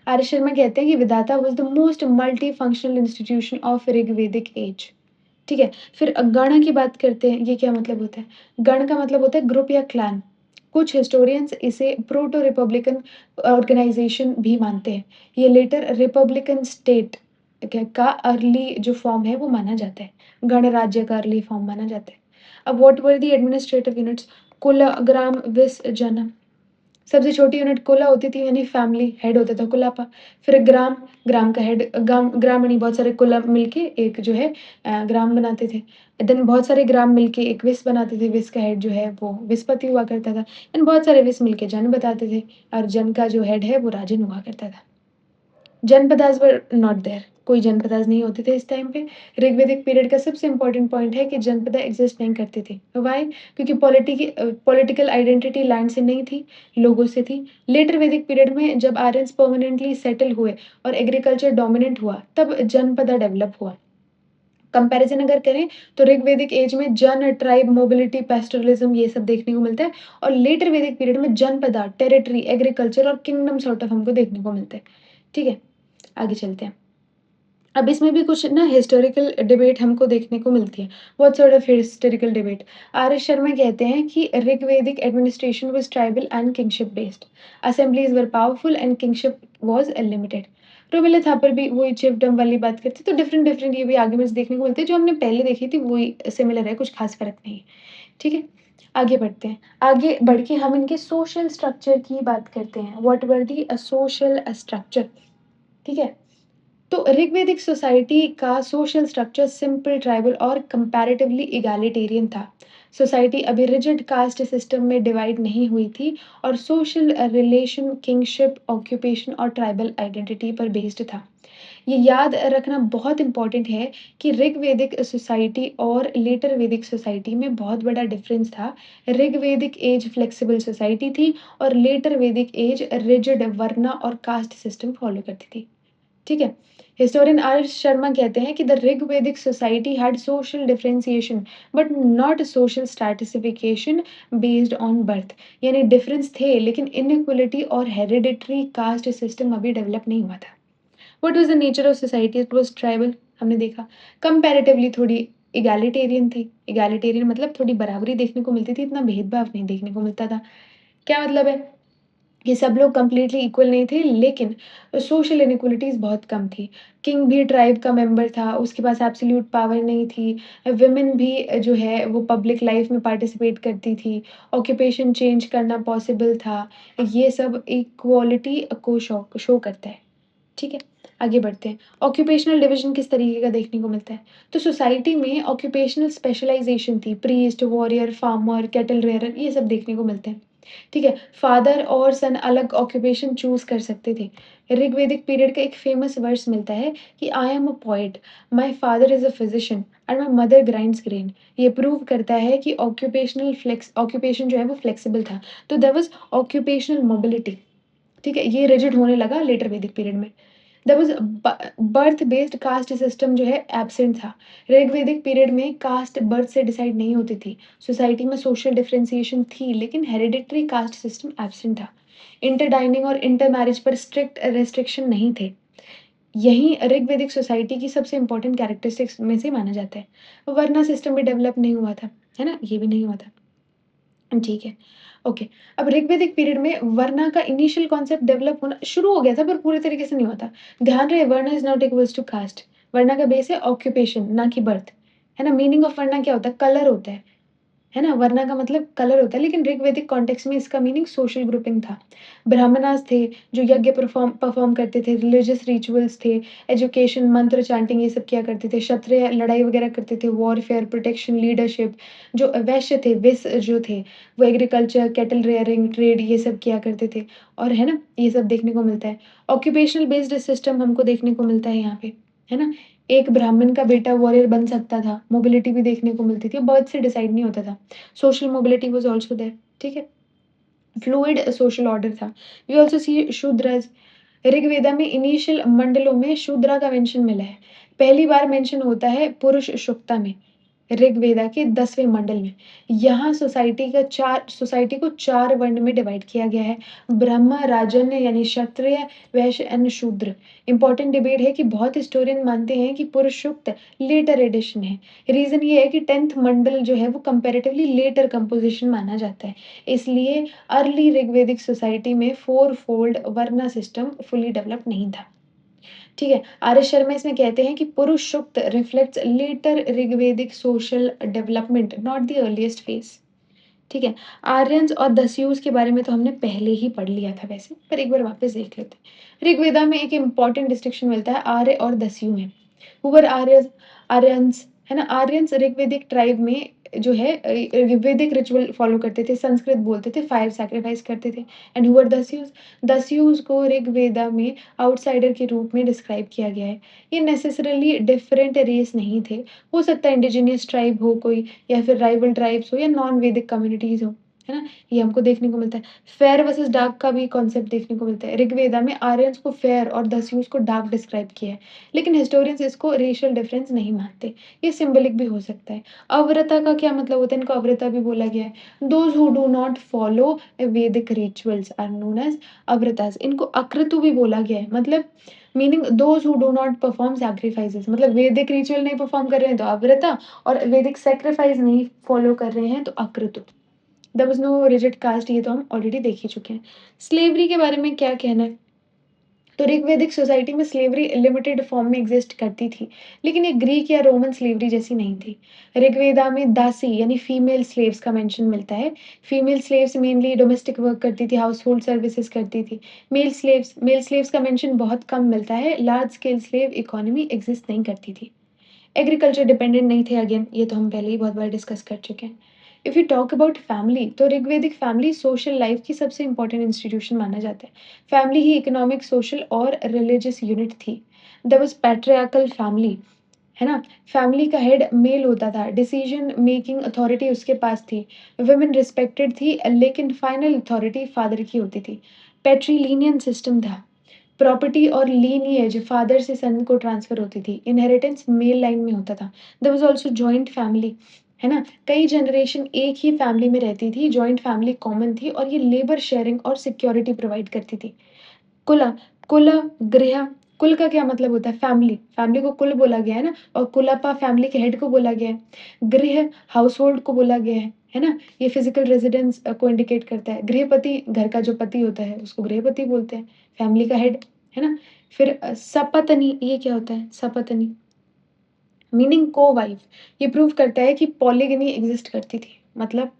आर्य शर्मा कहते हैं कि vidatha was the most multi functional institution of Rigvedic age. ठीक है? फिर गण की बात करते हैं, ये क्या मतलब होता है? गण का मतलब होता है ग्रुप या क्लैन। कुछ हिस्टोरियंस इसे प्रोटो रिपब्लिकन ऑर्गेनाइज़ेशन भी मानते हैं। ये लेटर रिपब्लिकन स्टेट का अर्ली जो फॉर्म है वो माना जाता है। गणराज्य का अर्ली फॉर्म माना जाता है। अब what were the administrative units? कुल, ग्राम, विस, जन। सबसे छोटी यूनिट कुला होती थी, यानी फैमिली हेड होता था कुलापा। फिर ग्राम, ग्राम का हेड ग्रामणी, बहुत सारे कुला मिलके एक जो है ग्राम बनाते थे। देन बहुत सारे ग्राम मिलके एक विस बनाते थे, विस का हेड जो है वो विस्पति हुआ करता था। एंड बहुत सारे विस मिलके जन बताते थे, और जन का जो हेड है वो राजन हुआ करता था। जनपदास वर नॉट देयर, कोई जनपदास नहीं होते थे इस टाइम पे। ऋग्वेदिक पीरियड का सबसे इम्पोर्टेंट पॉइंट है कि जनपदा एग्जिस्ट नहीं करते थे। व्हाई? क्योंकि पॉलिटिकल आइडेंटिटी लैंड से नहीं थी, लोगों से थी। लेटर वैदिक पीरियड में जब आर्यन्स परमानेंटली सेटल हुए और एग्रीकल्चर डोमिनेंट हुआ, तब जनपदा डेवलप हुआ। कंपैरिजन अगर करें तो ऋग्वेदिक एज में जन, ट्राइब, मोबिलिटी, पैस्टोरलिज्म, ये सब देखने को मिलता है, और लेटर वैदिक पीरियड में जनपदा, टेरिटरी, एग्रीकल्चर और किंगडम सॉर्ट ऑफ हमको देखने को मिलता है। ठीक है? आगे चलते हैं। अब इसमें भी कुछ ना हिस्टोरिकल डिबेट हमको देखने को मिलती है। What sort of historical debate? R S. Sharma कहते हैं कि Rigvedic administration was tribal and kingship based. Assemblies were powerful and kingship was limited. Romila Thapar भी वही चिफडम वाली बात करते हैं, तो डिफरेंट ये भी आर्ग्यूमेंट्स देखने को मिलते हैं। जो हमने पहले देखी थी वही सिमिलर है, कुछ खास फ़र्क नहीं है। ठीक है? आगे बढ़ते हैं। आगे बढ़ के हम इनके सोशल स्ट्रक्चर की बात करते हैं। What were the social structure? ठीक है? तो ऋग्वेदिक सोसाइटी का सोशल स्ट्रक्चर सिंपल, ट्राइबल और कंपैरेटिवली इगैलिटेरियन था। सोसाइटी अभी रिजिड कास्ट सिस्टम में डिवाइड नहीं हुई थी, और सोशल रिलेशन किंगशिप, ऑक्यूपेशन और ट्राइबल आइडेंटिटी पर बेस्ड था। ये याद रखना बहुत इम्पोर्टेंट है कि ऋग्वेदिक सोसाइटी और लेटर वैदिक सोसाइटी में बहुत बड़ा डिफरेंस था। ऋग्वेदिक एज फ्लेक्सिबल सोसाइटी थी और लेटर वैदिक एज रिजिड वर्ना और कास्ट सिस्टम फॉलो करती थी। ठीक है? हिस्टोरियन आर शर्मा कहते हैं कि the Rigvedic society had social differentiation but not social stratification based on birth. यानी डिफरेंस थे लेकिन इनइक्वालिटी और हेरिडिटरी कास्ट सिस्टम अभी डेवलप नहीं हुआ था। What was the nature of society? It was tribal. हमने देखा कंपैरेटिवली थोड़ी इगैलिटेरियन थी। इगैलिटेरियन मतलब थोड़ी बराबरी देखने को मिलती थी, इतना भेदभाव नहीं देखने को मिलता था। क्या मतलब है? कि सब लोग कंप्लीटली इक्वल नहीं थे, लेकिन सोशल इनइक्वालिटीज़ बहुत कम थी। किंग भी ट्राइब का मेंबर था, उसके पास एब्सोल्यूट पावर नहीं थी। वुमेन भी जो है वो पब्लिक लाइफ में पार्टिसिपेट करती थी। ऑक्यूपेशन चेंज करना पॉसिबल था। ये सब इक्वालिटी को शो करता है। ठीक है, आगे बढ़ते हैं। ऑक्यूपेशनल डिवीज़न किस तरीके का देखने को मिलता है? तो सोसाइटी में ऑक्यूपेशनल स्पेशलाइज़ेशन थी, priest, warrior, farmer, cattle rarer ये सब देखने को मिलते हैं। ठीक है, फादर और सन अलग ऑक्यूपेशन चूज़ कर सकते थे। ऋग्वेदिक पीरियड का एक फेमस वर्स मिलता है कि I am a poet, my father is a physician and my mother grinds grain. ये प्रूव करता है कि ऑक्यूपेशन जो है वो फ्लेक्सिबल था। तो देयर वाज़ ऑक्यूपेशनल मोबिलिटी। ठीक है, ये रिजिड होने लगा लेटर वैदिक पीरियड में। There was birth based caste system जो है एब्सेंट था। ऋग्वेदिक पीरियड में कास्ट बर्थ से डिसाइड नहीं होती थी। सोसाइटी में सोशल डिफरेंशिएशन थी लेकिन हेरिडिटरी कास्ट सिस्टम एब्सेंट था। इंटरडाइनिंग और इंटरमैरिज पर स्ट्रिक्ट रेस्ट्रिक्शन नहीं थे। यही ऋग्वेदिक सोसाइटी की सबसे इम्पोर्टेंट कैरेक्टरिस्टिक्स में से माना जाता है। वर्ना सिस्टम भी डेवलप नहीं हुआ था, है ना? ये भी नहीं हुआ था। ठीक है, ओके। अब ऋग्वेदिक पीरियड में वर्ना का इनिशियल कॉन्सेप्ट डेवलप होना शुरू हो गया था, पर पूरे तरीके से नहीं हुआ था। ध्यान रहे varna is not equals to caste. Varna का बेस है ऑक्यूपेशन, ना कि बर्थ। है ना? मीनिंग ऑफ वर्ना क्या होता है? कलर होता है ना? वरना का मतलब कलर होता है, लेकिन ऋग्वेदिक कॉन्टेक्स्ट में इसका मीनिंग सोशल ग्रुपिंग था। ब्राह्मणास थे, जो यज्ञ परफ़ॉर्म परफ़ॉर्म करते थे, रिलिजियस रिचुअल्स थे, एजुकेशन, मंत्र चैंटिंग ये सब किया करते थे, क्षत्रिय लड़ाई वगैरह करते थे, वॉरफेयर, प्रोटेक्शन, लीडरशिप। जो वैश्य थे, जो थे, वो एग्रीकल्चर, कैटल रेयरिंग, ट्रेड ये सब किया करते थे और है ना? ये सब देखने को मिलता है। ऑक्यूपेशनल बेस्ड सिस्टम हमको देखने को मिलता है यहाँ पे, है ना? एक ब्राह्मण का बेटा वॉरियर बन सकता था, मोबिलिटी भी देखने को मिलती थी, बर्थ से डिसाइड नहीं होता था। Social mobility was also there, ठीक है? फ्लूइड सोशल ऑर्डर था। We also see Shudras. Rigveda में इनिशियल मंडलों में शूद्रा का मेंशन मिला है। पहली बार मेंशन होता है पुरुष सूक्ता में। ऋग्वेदा के 10वें मंडल में। यहाँ सोसाइटी को 4 वर्ण में डिवाइड किया गया है। ब्रह्म, राजन्य यानी क्षत्रिय, वैश्य एंड शूद्र। इम्पोर्टेंट डिबेट है कि बहुत हिस्टोरियन मानते हैं कि पुरुष सूक्त लेटर एडिशन है। रीज़न ये है कि 10th मंडल जो है वो कंपैरेटिवली लेटर कंपोज़िशन माना जाता है। इसलिए अर्ली ऋग्वेदिक सोसाइटी में 4 फोल्ड वर्ण सिस्टम फुली डेवलप नहीं था। ठीक है, आर एस शर्मा इसमें कहते हैं कि Purusha Sukta reflects later Rigvedic social development not the earliest phase. ठीक है, आर्यंस और दस्यूस के बारे में तो हमने पहले ही पढ़ लिया था वैसे, पर एक बार वापस देख लेते हैं। ऋग्वेदा में एक इंपॉर्टेंट डिस्टिंक्शन मिलता है आर्य और दस्यु में। Who were आर्यस? आर्यंस, है ना? आर्यंस ऋग्वेदिक ट्राइब में जो है वैदिक रिचुअल फॉलो करते थे, संस्कृत बोलते थे, फायर सैक्रिफाइस करते थे। And who were दस्यूस? दस्यूस को ऋग्वेदा में आउटसाइडर के रूप में डिस्क्राइब किया गया है। ये नेसेसरली डिफरेंट रेस नहीं थे। हो सकता है इंडिजिनियस ट्राइब हो कोई, या फिर राइवल ट्राइब्स हो या नॉन वैदिक कम्युनिटीज़ हो, है ना? ये हमको देखने को मिलता है। फेयर वर्सेस डार्क का भी कॉन्सेप्ट देखने को मिलता है। ऋग्वेदा में आर्यंस को फेयर और दस्यूस को डार्क डिस्क्राइब किया है, लेकिन हिस्टोरियंस इसको रेशियल डिफरेंस नहीं मानते। ये सिंबॉलिक भी हो सकता है। अव्रता का क्या मतलब होता है? इनको अव्रता भी बोला गया है। Those who do not follow वैदिक रिचुअल्स आर नोन एज़ अव्रतास। इनको अक्रतु भी बोला गया है, मतलब meaning those who do not perform sacrifices, मतलब वैदिक रिचुअल नहीं परफॉर्म कर रहे हैं तो अव्रता, और वैदिक सैक्रिफाइस नहीं फॉलो कर रहे हैं तो अक्रतु। There was no rigid caste, ये तो हम ऑलरेडी देख ही चुके हैं। स्लेवरी के बारे में क्या कहना है? तो ऋग्वेदिक सोसाइटी में स्लेवरी लिमिटेड फॉर्म में एग्जिस्ट करती थी, लेकिन ये ग्रीक या रोमन स्लेवरी जैसी नहीं थी। ऋग्वेदा में दासी यानी फीमेल स्लेव्स का मेंशन मिलता है। Female slaves mainly domestic work करती थी, हाउस होल्ड सर्विसेज करती थी। मेल स्लेव्स का मेंशन बहुत कम मिलता है। Large scale slave economy exist नहीं करती थी। एग्रीकल्चर डिपेंडेंट नहीं थे, अगेन ये तो हम पहले ही बहुत बार डिस्कस कर चुके हैं। If you talk about family, तो ऋग्वेदिक फैमिली सोशल लाइफ की सबसे इंपॉर्टेंट इंस्टीट्यूशन माना जाता है। फैमिली ही इकोनॉमिक, सोशल और रिलीजियस यूनिट थी। देयर वाज पैट्रियार्कल फैमिली, है ना? फैमिली का हेड मेल होता था, डिसीजन मेकिंग अथॉरिटी उसके पास थी, वुमेन रिस्पेक्टेड थी, लेकिन फाइनल अथॉरिटी फादर की होती थी। पैट्रीलिनियन सिस्टम था, प्रॉपर्टी और लीनिएज फादर से सन को ट्रांसफर होती थी, इनहेरिटेंस मेल लाइन में होता था। There was also joint family, है ना? कई जनरेशन एक ही फैमिली में रहती थी, जॉइंट फैमिली कॉमन थी और ये लेबर शेयरिंग और सिक्योरिटी प्रोवाइड करती थी। कुल कुल, गृह, कुल का क्या मतलब होता है? फैमिली, फैमिली को कुल बोला गया है ना, और कुलपा फैमिली के हेड को बोला गया है। गृह हाउसहोल्ड को बोला गया है ना? ये फिजिकल रेजिडेंस को इंडिकेट करता है। गृहपति, घर का जो पति होता है उसको गृहपति बोलते हैं, फैमिली का हेड, है ना? फिर सपत्नी, ये क्या होता है? सपत्नी मीनिंग को वाइफ, ये प्रूव करता है कि पॉलीगनी एग्जिस्ट करती थी, मतलब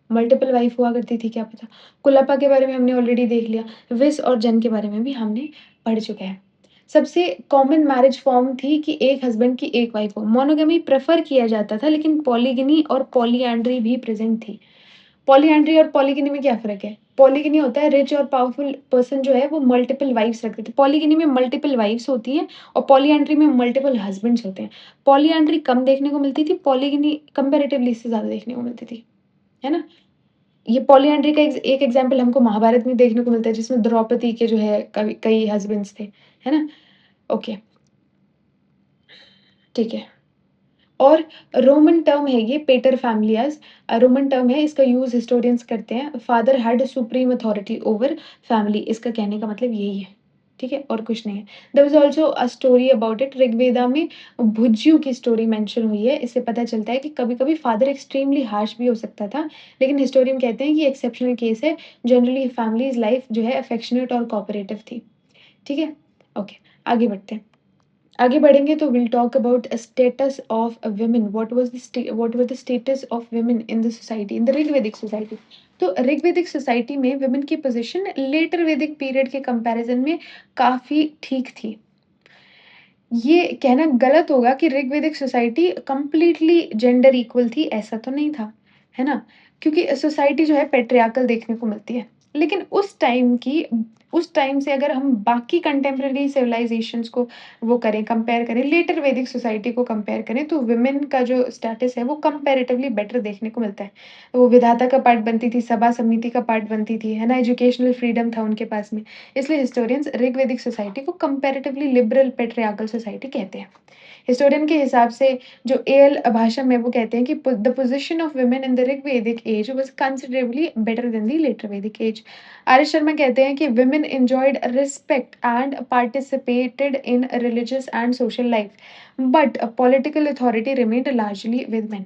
मल्टीपल वाइफ हुआ करती थी, क्या पता। कुलप्पा के बारे में हमने ऑलरेडी देख लिया। विस और जन के बारे में भी हमने पढ़ चुके हैं। सबसे कॉमन मैरिज फॉर्म थी कि एक हस्बैंड की एक वाइफ हो। मोनोगमी प्रेफर किया जाता था, लेकिन पॉलीगनी और पॉलीएंड्री भी प्रेजेंट थी। पॉलीएंड्री और पॉलीगनी में क्या फ़र्क है? पॉलीगनी होता है रिच और पावरफुल पर्सन जो है वो मल्टीपल वाइफ्स रखते थे। पॉलीगनी में मल्टीपल वाइफ्स होती हैं और पॉलीएंड्री में मल्टीपल हस्बैंड्स होते हैं। पॉलीएंड्री कम देखने को मिलती थी, पॉलीगनी कंपैरेटिवली इससे ज़्यादा देखने को मिलती थी। है ना? ये पॉलीएंड्री का एक एग्ज़ाम्पल हमको महाभारत में देखने को मिलता है, जिसमें द्रौपदी के जो है कई कई हस्बैंड्स थे। है ना? ओके, ठीक है। और रोमन टर्म है ये पेटर फ़ैमिलियाज़, रोमन टर्म है, इसका यूज़ हिस्टोरियंस करते हैं। Father had supreme authority over family, इसका कहने का मतलब यही है, ठीक है? और कुछ नहीं है। There was also a story about it, Rigveda में भुज्यू की स्टोरी मेंशन हुई है। इससे पता चलता है कि कभी-कभी फादर एक्सट्रीमली हार्श भी हो सकता था, लेकिन हिस्टोरियन कहते हैं कि ये एक्सेप्शनल केस है। जनरली फैमिलीज़ लाइफ़ जो है अफेक्शनेट और कोऑपरेटिव थी, ठीक है? ओके, आगे बढ़ते हैं। आगे बढ़ेंगे तो will talk about status of women, what were the status of women in the society, in the Rigvedic society. तो ऋग्वेदिक सोसाइटी में वुमेन की पोजीशन लेटर वैदिक पीरियड के कंपैरिजन में काफ़ी ठीक थी। ये कहना गलत होगा कि ऋग्वेदिक सोसाइटी कंप्लीटली जेंडर इक्वल थी, ऐसा तो नहीं था, है ना? क्योंकि सोसाइटी जो है पैट्रियार्कल देखने को मिलती है। लेकिन उस टाइम से अगर हम बाकी कंटेम्परेरी सिविलाइज़ेशंस को वो करें, कंपेयर करें, लेटर वैदिक सोसाइटी को कंपेयर करें, तो वुमेन का जो स्टेटस है वो कंपैरेटिवली बेटर देखने को मिलता है। वो विधाता का पार्ट बनती थी, सभा समिति का पार्ट बनती थी, है ना? एजुकेशनल फ्रीडम था उनके पास में। इसलिए हिस्टोरियंस ऋग्वेदिक सोसाइटी को कंपैरेटिवली लिबरल पैट्रियार्कल सोसाइटी कहते हैं। हिस्टोरियन के हिसाब से जो एएल भाषा में वो कहते हैं कि the position of women in the Rigvedic age was considerably better than the later Vedic age. Arya Sharma कहते हैं कि women enjoyed respect and participated in religious and social life, but political authority remained largely with men.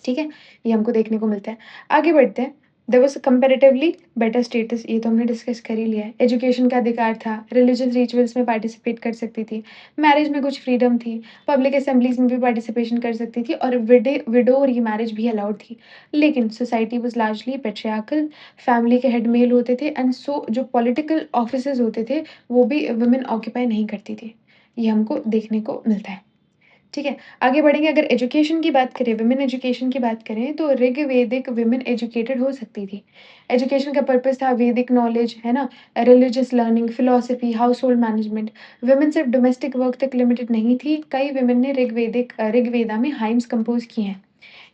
ठीक है? ये हमको देखने को मिलता है। आगे बढ़ते हैं। There was comparatively better status, ये तो हमने डिस्कस कर ही लिया है। एजुकेशन का अधिकार था, रिलिजियस रिचुअल्स में पार्टिसिपेट कर सकती थी, मैरिज में कुछ फ्रीडम थी, पब्लिक असेंबलीज़ में भी पार्टिसिपेशन कर सकती थी और विडो रीमैरिज भी अलाउड थी। लेकिन society was largely patriarchal, family के हेड मेल होते थे एंड सो जो पॉलिटिकल ऑफिसेज़ होते थे, वो भी वुमेन ऑक्यूपाई नहीं करती थी। ये हमको देखने को मिलता है। ठीक है, आगे बढ़ेंगे। अगर एजुकेशन की बात करें, वुमेन एजुकेशन की बात करें, तो ऋग्वेदिक वुमेन एजुकेटेड हो सकती थी। एजुकेशन का पर्पस था वैदिक नॉलेज, है ना? Religious learning, philosophy, household management. Women सिर्फ डोमेस्टिक वर्क तक लिमिटेड नहीं थी। कई वुमेन ने ऋग्वेदा में हाइम्स कंपोज़ किए हैं।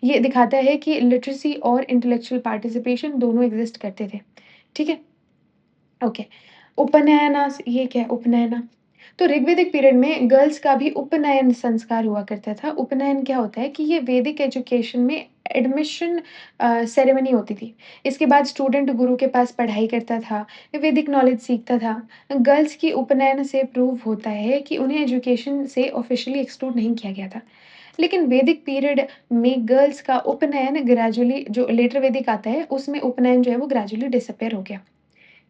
ये दिखाता है कि लिटरेसी और इंटेलेक्चुअल पार्टिसिपेशन दोनों एग्ज़िस्ट करते थे। ठीक है? ओके। उपनयनास, ये क्या है उपनयना? तो ऋग्वेदिक पीरियड में गर्ल्स का भी उपनयन संस्कार हुआ करता था। उपनयन क्या होता है कि ये वैदिक एजुकेशन में एडमिशन सेरेमनी होती थी। इसके बाद स्टूडेंट गुरु के पास पढ़ाई करता था, वैदिक नॉलेज सीखता था। गर्ल्स की उपनयन से प्रूव होता है कि उन्हें एजुकेशन से ऑफिशियली एक्सक्लूड नहीं किया गया था। लेकिन वैदिक पीरियड में गर्ल्स का उपनयन ग्रेजुअली, जो लेटर वैदिक आता है उसमें उपनयन जो है वो ग्रेजुअली डिसअपियर हो गया।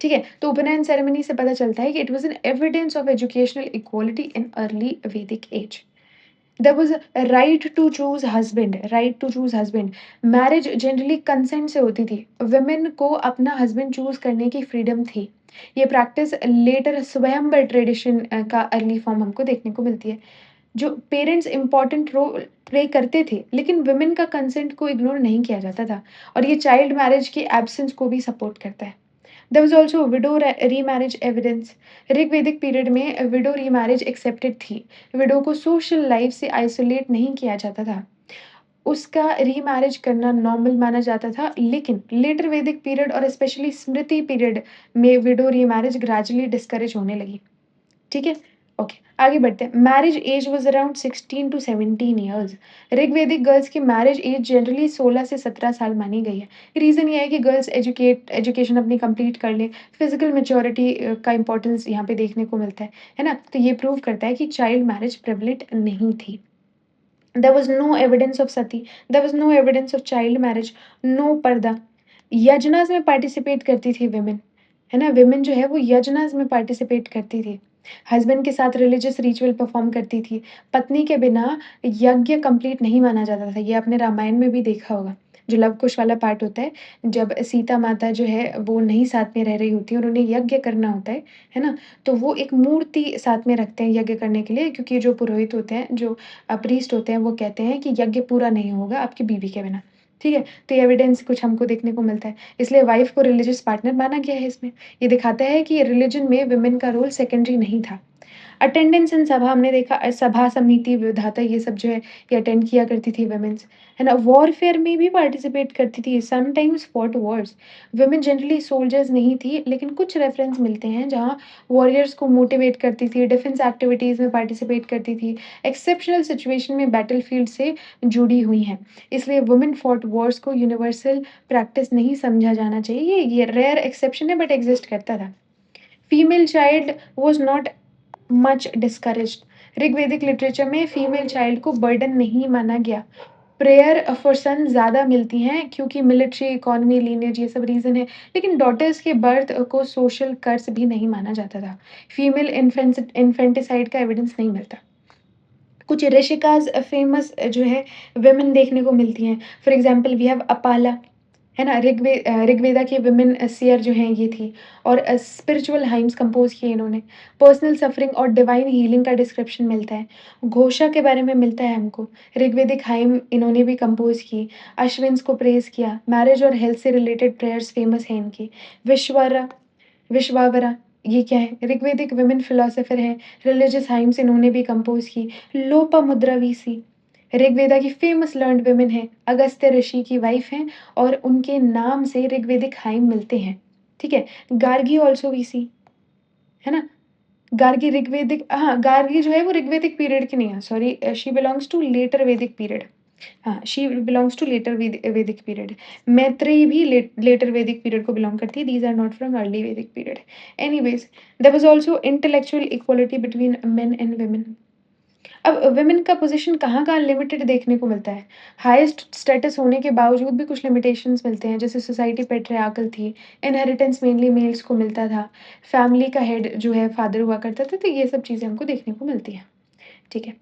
ठीक है? तो उपनयन सेरेमनी से पता चलता है कि it was an evidence of educational equality in early Vedic age. There was right to choose husband. Marriage generally consent से होती थी। वुमेन को अपना हस्बैंड चूज़ करने की फ्रीडम थी। ये प्रैक्टिस लेटर स्वयंवर ट्रेडिशन का अर्ली फॉर्म हमको देखने को मिलती है। जो पेरेंट्स इम्पोर्टेंट रोल प्ले करते थे, लेकिन वुमेन का कंसेंट को इग्नोर नहीं किया जाता था और ये चाइल्ड मैरिज के एब्सेंस को भी सपोर्ट करता है। There was also widow remarriage evidence. Rigvedic period में विडो रीमैरिज एक्सेप्टेड थी। विडो को सोशल लाइफ से आइसोलेट नहीं किया जाता था। उसका रीमैरिज करना नॉर्मल माना जाता था, लेकिन लेटर वैदिक पीरियड और स्पेशली स्मृति पीरियड में विडो रीमैरिज ग्रेजुअली डिस्करेज होने लगी। ठीक है? ओके, आगे बढ़ते हैं। Marriage age was around 16 to 17 years. Rigvedic girls की मैरिज एज जनरली 16 से 17 साल मानी गई है। रीज़न ये है कि गर्ल्स एजुकेशन अपनी कंप्लीट कर लें, फिज़िकल मैच्योरिटी का इम्पोर्टेंस यहाँ पे देखने को मिलता है ना? तो ये प्रूव करता है कि चाइल्ड मैरिज प्रेवलेंट नहीं थी। There was no evidence of sati, there was no evidence of child marriage, no पर्दा। यज्ञास में पार्टिसिपेट करती थी विमेन, है ना? विमेन जो है वो यज्ञास में पार्टिसिपेट करती थी। हस्बैंड के साथ रिलीजियस रिचुअल परफॉर्म करती थी। पत्नी के बिना यज्ञ कंप्लीट नहीं माना जाता था। ये आपने रामायण में भी देखा होगा। जो लव कुश वाला पार्ट होता है, जब सीता माता जो है वो नहीं साथ में रह रही होती है और उन्हें यज्ञ करना होता है ना? तो वो एक मूर्ति साथ में रखते हैं यज्ञ करने के लिए, क्योंकि जो पुरोहित होते हैं, जो प्रीस्ट होते हैं, वो कहते हैं कि यज्ञ पूरा नहीं होगा आपकी बीवी के बिना। ठीक है? तो ये एविडेंस कुछ हमको देखने को मिलता है। इसलिए वाइफ को रिलीजियस पार्टनर माना गया है इसमें। ये दिखाता है कि रिलिजन में वुमेन का रोल सेकेंडरी नहीं था। अटेंडेंस इन सभा हमने देखा, सभा समिति विधाता ये सब जो है ये अटेंड किया करती थी वुमेन्स, है ना? वॉरफेयर में भी पार्टिसिपेट करती थी, sometimes fought Wars. Women generally soldiers नहीं थी, लेकिन कुछ रेफरेंस मिलते हैं जहाँ वॉरियर्स को मोटिवेट करती थी, डिफेंस एक्टिविटीज में पार्टिसिपेट करती थी, एक्सेप्शनल सिचुएशन में बैटलफील्ड से जुड़ी हुई हैं। इसलिए वुमेन फॉट वॉर्स को यूनिवर्सल प्रैक्टिस नहीं समझा जाना चाहिए। ये रेयर एक्सेप्शन है, बट एग्जिस्ट करता था। Female child was not much discouraged. Rigvedic literature में फीमेल चाइल्ड को बर्डन नहीं माना गया। प्रेयर फॉर सन ज़्यादा मिलती हैं क्योंकि मिलिट्री, इकोनॉमी, लीनिएज ये सब रीज़न है। लेकिन डॉटर्स के बर्थ को सोशल कर्स भी नहीं माना जाता था। फीमेल इन्फेंटिसाइड का एविडेंस नहीं मिलता। कुछ ऋषिकाज फेमस जो है वुमेन देखने को मिलती हैं। For example we have Apala, है ना? ऋग्वेदा के वुमेन सेयर जो हैं ये थी और स्पिरिचुअल हाइम्स कंपोज़ किए इन्होंने। पर्सनल सफरिंग और डिवाइन हीलिंग का डिस्क्रिप्शन मिलता है। घोषा के बारे में मिलता है हमको। ऋग्वेदिक हाइम इन्होंने भी कंपोज़ की। अश्विन्स को प्रेज़ किया। मैरिज और हेल्थ से रिलेटेड प्रेयर्स फेमस हैं इनकी। विश्वरा विश्वावरा, ये क्या है? ऋग्वेदिक वुमेन फिलॉसफर हैं। रिलीजियस हाइम्स इन्होंने भी कंपोज़ की। लोपामुद्रा वीसी ऋग्वेदा की फेमस लर्न्ड वुमेन हैं। अगस्त्य ऋषि की वाइफ हैं और उनके नाम से ऋग्वेदिक हाइम मिलते हैं। ठीक है? गार्गी ऑल्सो वीसी, है ना? गार्गी ऋग्वेदिक, हाँ, गार्गी जो है वो ऋग्वेदिक पीरियड की नहीं है, sorry, she belongs to later Vedic period. हाँ, she belongs to later Vedic period. Maitreyi भी लेटर वैदिक पीरियड को बिलॉन्ग करती है। These are not from early Vedic period. Anyways, there was also intellectual equality between men and women. अब women का position कहाँ-कहाँ limited देखने को मिलता है। हाईएस्ट स्टेटस होने के बावजूद भी कुछ लिमिटेशंस मिलते हैं, जैसे सोसाइटी पैट्रियार्कल थी, इनहेरिटेंस मेनली मेल्स को मिलता था, फैमिली का हेड जो है फादर हुआ करता था, तो ये सब चीज़ें हमको देखने को मिलती हैं। ठीक है,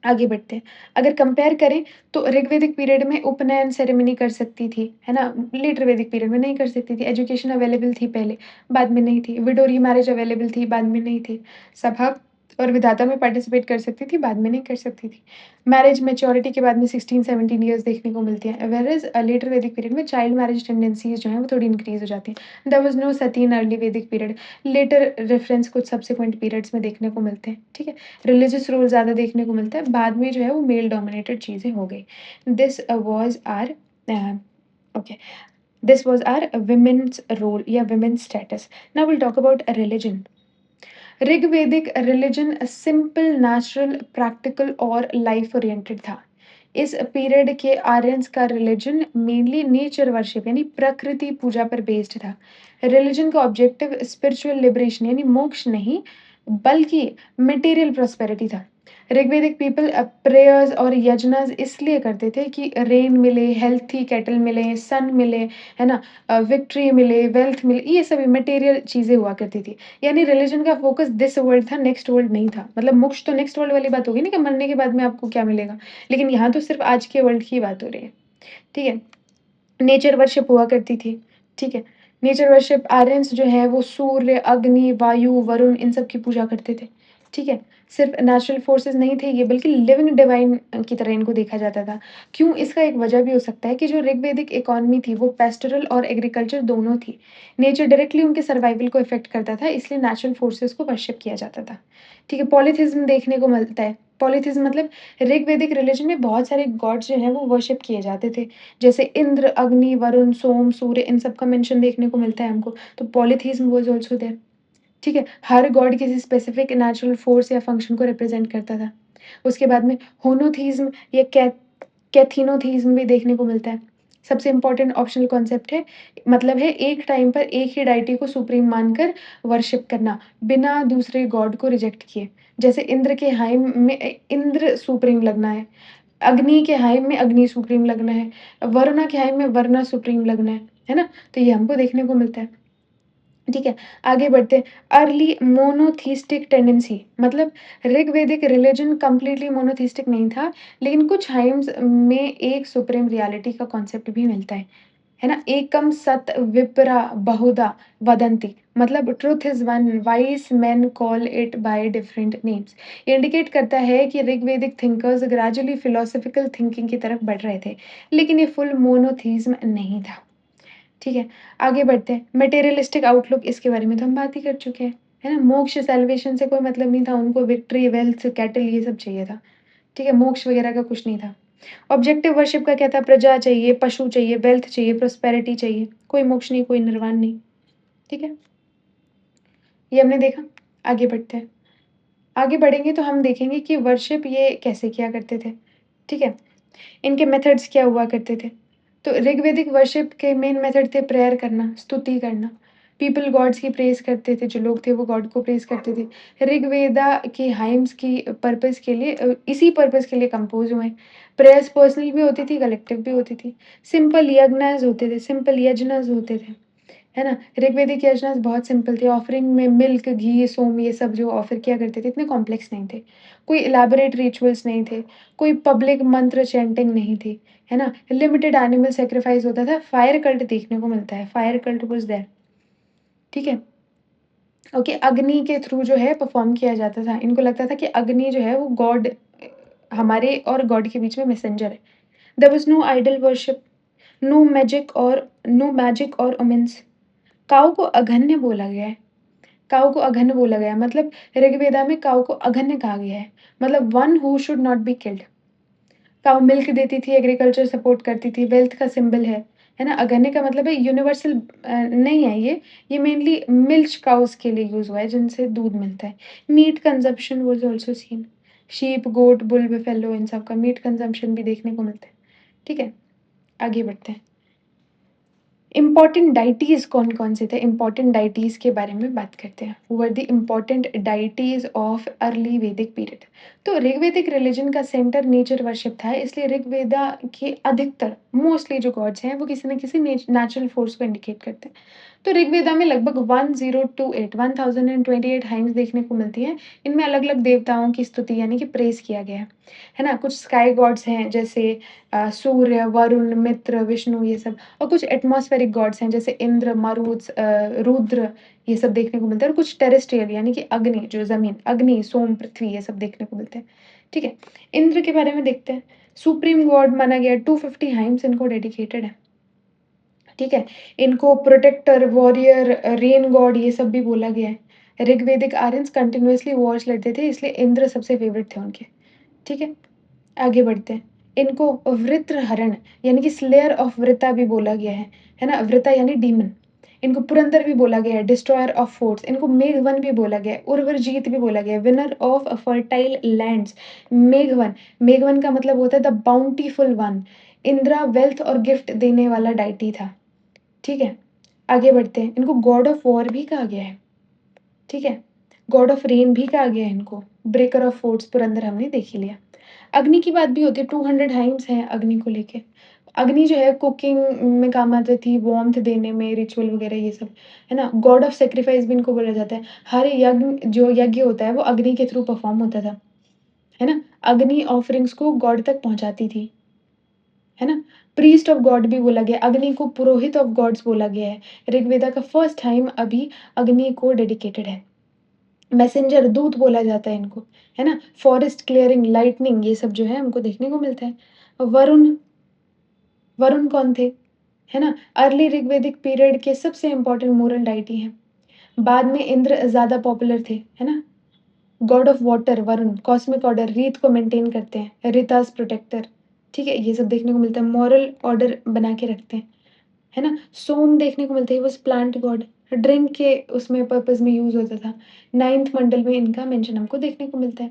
आगे बढ़ते हैं। अगर कंपेयर करें तो ऋग्वेदिक पीरियड में उपनयन सेरेमनी कर सकती थी, है ना? लेटर वैदिक पीरियड में नहीं कर सकती थी। एजुकेशन अवेलेबल थी पहले, बाद में नहीं थी। विडो रीमैरिज अवेलेबल थी, बाद में नहीं थी। सभा और विधाता में पार्टिसिपेट कर सकती थी, बाद में नहीं कर सकती थी। मैरिज मैच्योरिटी के बाद में 16-17 ईयर्स देखने को मिलती हैं। व्हेयरएज़ लेटर वैदिक पीरियड में चाइल्ड मैरिज टेंडेंसीज़ जो हैं वो थोड़ी इंक्रीज़ हो जाती हैं। There was no sati in early Vedic period. Later reference कुछ सब्सिक्वेंट पीरियड्स में देखने को मिलते हैं, ठीक है? रिलीजियस रोल ज़्यादा देखने को मिलता है, बाद में जो है वो मेल डोमिनेटेड चीज़ें हो गई। This was our uh, okay, this was our women's role या women's status. Now will talk about religion. Rigvedic religion simple, natural, practical और लाइफ ओरिएंटेड था। इस पीरियड के आर्यंस का रिलीजन मेनली नेचर वर्शिप यानी प्रकृति पूजा पर बेस्ड था। रिलीजन का ऑब्जेक्टिव स्पिरिचुअल लिबरेशन यानी मोक्ष नहीं, बल्कि मटेरियल प्रॉस्पेरिटी था। ऋग्वेदिक पीपल प्रेयर्स और यज्ञस इसलिए करते थे कि रेन मिले, हेल्थी कैटल मिले, सन मिले, है ना? विक्ट्री मिले, वेल्थ मिले, ये सभी मटेरियल चीज़ें हुआ करती थी। यानी रिलीजन का फोकस दिस वर्ल्ड था, नेक्स्ट वर्ल्ड नहीं था। मतलब मोक्ष तो नेक्स्ट वर्ल्ड वाली बात होगी ना कि मरने के बाद में आपको क्या मिलेगा। लेकिन यहाँ तो सिर्फ़ आज के वर्ल्ड की बात हो रही है, ठीक है? नेचर वर्शिप हुआ करती थी, ठीक है? नेचर वर्शिप आर्यन्स जो है वो सूर्य, अग्नि, वायु, वरुण इन सब की पूजा करते थे। ठीक है? सिर्फ़ नेचुरल फ़ोर्सेस नहीं थे ये बल्कि लिविंग डिवाइन की तरह इनको देखा जाता था। क्यों? इसका एक वजह भी हो सकता है कि जो ऋग्वेदिक इकोनॉमी थी वो पेस्टोरल और एग्रीकल्चर दोनों थी। नेचर डायरेक्टली उनके सर्वाइवल को इफ़ेक्ट करता था इसलिए नेचुरल फ़ोर्सेस को वर्शिप किया जाता था। ठीक है? पॉलीथिज़्म देखने को मिलता है। पॉलीथिज़्म मतलब ऋग्वेदिक रिलिजन में बहुत सारे गॉड्स जो हैं वो वर्शिप किए जाते थे। जैसे इंद्र, अग्नि, वरुण, सोम, सूर्य इन सब का मेंशन देखने को मिलता है हमको। तो पॉलीथिज़्म वाज़ आल्सो देयर। ठीक है? हर गॉड किसी स्पेसिफिक नेचुरल फ़ोर्स या फ़ंक्शन को रिप्रेज़ेंट करता था। उसके बाद में होनोथीज़्म या कैथिनोथीज़्म भी देखने को मिलता है। सबसे इम्पोर्टेंट ऑप्शनल कॉन्सेप्ट है मतलब है एक टाइम पर एक ही डायटी को सुप्रीम मानकर वर्शिप करना, बिना दूसरे गॉड को रिजेक्ट किए। जैसे इंद्र के हाइम में इंद्र सुप्रीम लगना है, अग्नि के हाइम में अग्नि सुप्रीम लगना है, वरुणा के हाइम में वरुणा सुप्रीम लगना है ना? तो ये हमको देखने को मिलता है। ठीक है, आगे बढ़ते हैं। अर्ली मोनोथीस्टिक टेंडेंसी मतलब ऋग्वेदिक रिलिजन कंप्लीटली मोनोथीस्टिक नहीं था, लेकिन कुछ हाइम्स में एक सुप्रीम रियलिटी का कॉन्सेप्ट भी मिलता है ना? एकम सत विप्रा बहुधा वदंती मतलब truth is one, wise main call it by different names. ये इंडिकेट करता है कि ऋग्वेदिक थिंकर्स ग्रेजुअली फिलॉसॉफिकल थिंकिंग की तरफ बढ़ रहे थे, लेकिन ये फुल मोनोथीज़्म नहीं था। ठीक है, आगे बढ़ते हैं। मटेरियलिस्टिक आउटलुक इसके बारे में तो हम बात ही कर चुके हैं, है ना? मोक्ष सैल्वेशन से कोई मतलब नहीं था, उनको विक्ट्री, वेल्थ, कैटल ये सब चाहिए था। ठीक है, मोक्ष वगैरह का कुछ नहीं था। ऑब्जेक्टिव वर्शिप का क्या था? प्रजा चाहिए, पशु चाहिए, वेल्थ चाहिए, प्रॉस्पेरिटी चाहिए, कोई मोक्ष नहीं, कोई निर्वाण नहीं। ठीक है, ये हमने देखा। आगे बढ़ते हैं। आगे बढ़ेंगे तो हम देखेंगे कि वर्शिप ये कैसे किया करते थे। ठीक है? इनके मेथड्स क्या हुआ करते थे? तो ऋग्वेदिक वर्शिप के मेन मेथड थे प्रेयर करना, स्तुति करना। पीपल गॉड्स की प्रेज़ करते थे, जो लोग थे वो गॉड को प्रेज़ करते थे। ऋग्वेदा की हाइम्स की पर्पज़ के लिए इसी पर्पज़ के लिए कंपोज़ हुए हैं। प्रेयर्स पर्सनल भी होती थी, कलेक्टिव भी होती थी। सिंपल यज्ञनाज़ होते थे, सिंपल यजनाज़ होते थे। है ना? ऋग्वेदिक यजनास बहुत सिंपल थे, ऑफरिंग में मिल्क, घी, सोम ये सब जो ऑफ़र किया करते थे, इतने कॉम्प्लेक्स नहीं थे। कोई इलैबोरेट रिचुअल्स नहीं थे, कोई पब्लिक मंत्र चैंटिंग नहीं थी, है ना? लिमिटेड एनिमल सैक्रिफाइस होता था, फायर कल्ट देखने को मिलता है, फायर कल्ट वाज़ देयर, ठीक है? ओके, अग्नि के थ्रू जो है परफ़ॉर्म किया जाता था। इनको लगता था कि अग्नि जो है वो गॉड हमारे और गॉड के बीच में मैसेंजर है। There was no idol worship, no magic और ओमेन्स। काऊ को अघन्य बोला गया है। काऊ को अघन्य बोला गया है मतलब ऋग्वेदा में काऊ को अघन्य कहा गया है। मतलब one who should not be killed. Cow milk देती थी, एग्रीकल्चर सपोर्ट करती थी, वेल्थ का सिंबल है ना? अघन्य का मतलब है यूनिवर्सल नहीं है ये मेनली मिल्च काउज़ के लिए यूज़ हुआ है जिनसे दूध मिलता है। Meat consumption was also seen. Sheep, goat, bull, buffalo इन सब का मीट कंज़म्पशन भी देखने को मिलता है। ठीक है? आगे बढ़ते हैं। इम्पॉर्टेंट डाइटीज़ कौन-कौन से थे? इम्पॉर्टेंट डाइटीज़ के बारे में बात करते हैं। Who were the important deities of early Vedic period. तो ऋग्वैदिक रिलिजन का सेंटर नेचर वर्शिप था, इसलिए ऋग्वेदा के अधिकतर मोस्टली जो गॉड्स हैं, वो किसी न किसी नेचुरल फोर्स को इंडिकेट करते हैं। तो ऋग्वेदा में लगभग 1028 हाइम्स देखने को मिलती हैं। इनमें अलग-अलग देवताओं की स्तुति यानी कि प्रेज़ किया गया है ना? कुछ स्काई गॉड्स हैं जैसे सूर्य, वरुण, मित्र, विष्णु ये सब। और कुछ एटमॉस्फेरिक गॉड्स हैं जैसे इंद्र, मरुत, रुद्र ये सब देखने को मिलता है और कुछ टेरेस्ट्रियल यानी कि अग्नि जो ज़मीन, अग्नि, सोम, पृथ्वी ये सब देखने को मिलते हैं। ठीक है? इंद्र के बारे में देखते हैं। सुप्रीम गॉड माना गया है, 250 हाइम्स इनको डेडिकेटेड है। ठीक है? इनको प्रोटेक्टर, वॉरियर, रेन गॉड ये सब भी बोला गया है। ऋग्वेदिक आर्यन्स कंटिन्यूअसली वॉर्स लड़ते थे इसलिए इंद्र सबसे फेवरेट थे उनके। ठीक है? आगे बढ़ते हैं। इनको वृत्रहरण यानी कि स्लेयर ऑफ वृता भी बोला गया है ना? वृता यानी डीमन। इनको पुरंदर भी बोला गया है, डिस्ट्रॉयर ऑफ फोर्ट्स। इनको मेघवन भी बोला गया है, उर्वरजीत भी बोला गया है, विनर ऑफ फर्टाइल लैंड्स। मेघवन, मेघवन का मतलब होता है the bountiful one. Indira wealth और गिफ्ट देने वाला डायटी था। ठीक है? आगे बढ़ते हैं। इनको गॉड ऑफ वॉर भी कहा गया है। ठीक है? गॉड ऑफ रेन भी कहा गया है इनको। ब्रेकर ऑफ फोर्ट्स पुरंदर हमने देख ही लिया। अग्नि की बात भी होती है, 200 हाइम्स हैं अग्नि को लेके। अग्नि जो है कुकिंग में काम आती थी, वार्म्थ देने में, रिचुअल वगैरह ये सब, है ना? गॉड ऑफ सैक्रिफाइस भी इनको बोला जाता है। हर यज्ञ जो यज्ञ होता है वो अग्नि के थ्रू परफॉर्म होता था, है ना? अग्नि ऑफरिंग्स को गॉड तक पहुँचाती थी, है ना? प्रीस्ट ऑफ गॉड भी बोला गया है, अग्नि को पुरोहित ऑफ गॉड्स बोला गया है। ऋग्वेदा का फर्स्ट टाइम अभी अग्नि को डेडिकेटेड है। मैसेंजर दूत बोला जाता है इनको, है ना? फॉरेस्ट क्लियरिंग, लाइटनिंग ये सब जो है हमको देखने को मिलता है। वरुण वरुण कौन थे? है ना? अर्ली ऋग्वेदिक पीरियड के सबसे इम्पोर्टेंट मोरल डाइटी हैं। बाद में इंद्र ज़्यादा पॉपुलर थे, है ना? God of water Varun, cosmic order रीत को मेंटेन करते हैं, ऋतास प्रोटेक्टर, ठीक है? ये सब देखने को मिलता है, मॉरल ऑर्डर बना के रखते हैं, है ना? सोम देखने को मिलता है, he was plant God, drink के उसमें पर्पज़ में यूज़ होता था। 9th मंडल में इनका मेंशन हमको देखने को मिलता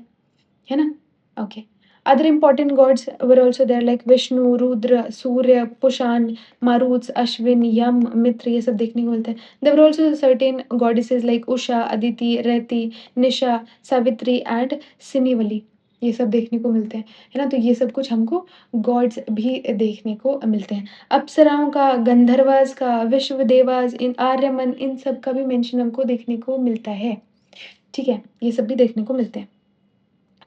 है ना? Okay. Other important gods were also there like Vishnu, Rudra, सूर्य, पुषान, मारुत, अश्विन, यम, मित्र ये सब देखने को मिलता है। There were also certain goddesses like Usha, Aditi, Rati, Nisha, Savitri and Sinivali ये सब देखने को मिलते हैं, है ना? तो ये सब कुछ हमको गॉड्स भी देखने को मिलते हैं। अप्सराओं का, गंधर्वास का, विश्वदेवास, इन आर्यमन इन सब का भी मेंशन हमको देखने को मिलता है, ठीक है? ये सब भी देखने को मिलते हैं।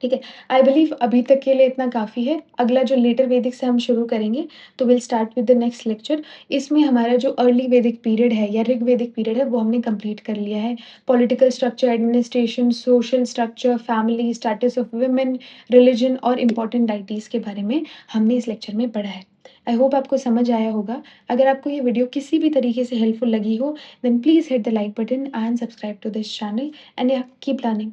ठीक है। आई बिलीव अभी तक के लिए इतना काफ़ी है। अगला जो लेटर वैदिक से हम शुरू करेंगे, तो will start with the next lecture. इसमें हमारा जो अर्ली वैदिक पीरियड है या ऋग्वैदिक पीरियड है, वो हमने कंप्लीट कर लिया है। Political structure, administration, social structure, family, status of women, religion और इम्पोर्टेंट डाइटीज़ के बारे में हमने इस लेक्चर में पढ़ा है। आई होप आपको समझ आया होगा। अगर आपको ये वीडियो किसी भी तरीके से हेल्पफुल लगी हो, then please hit the like button and subscribe to this channel and yeah keep learning.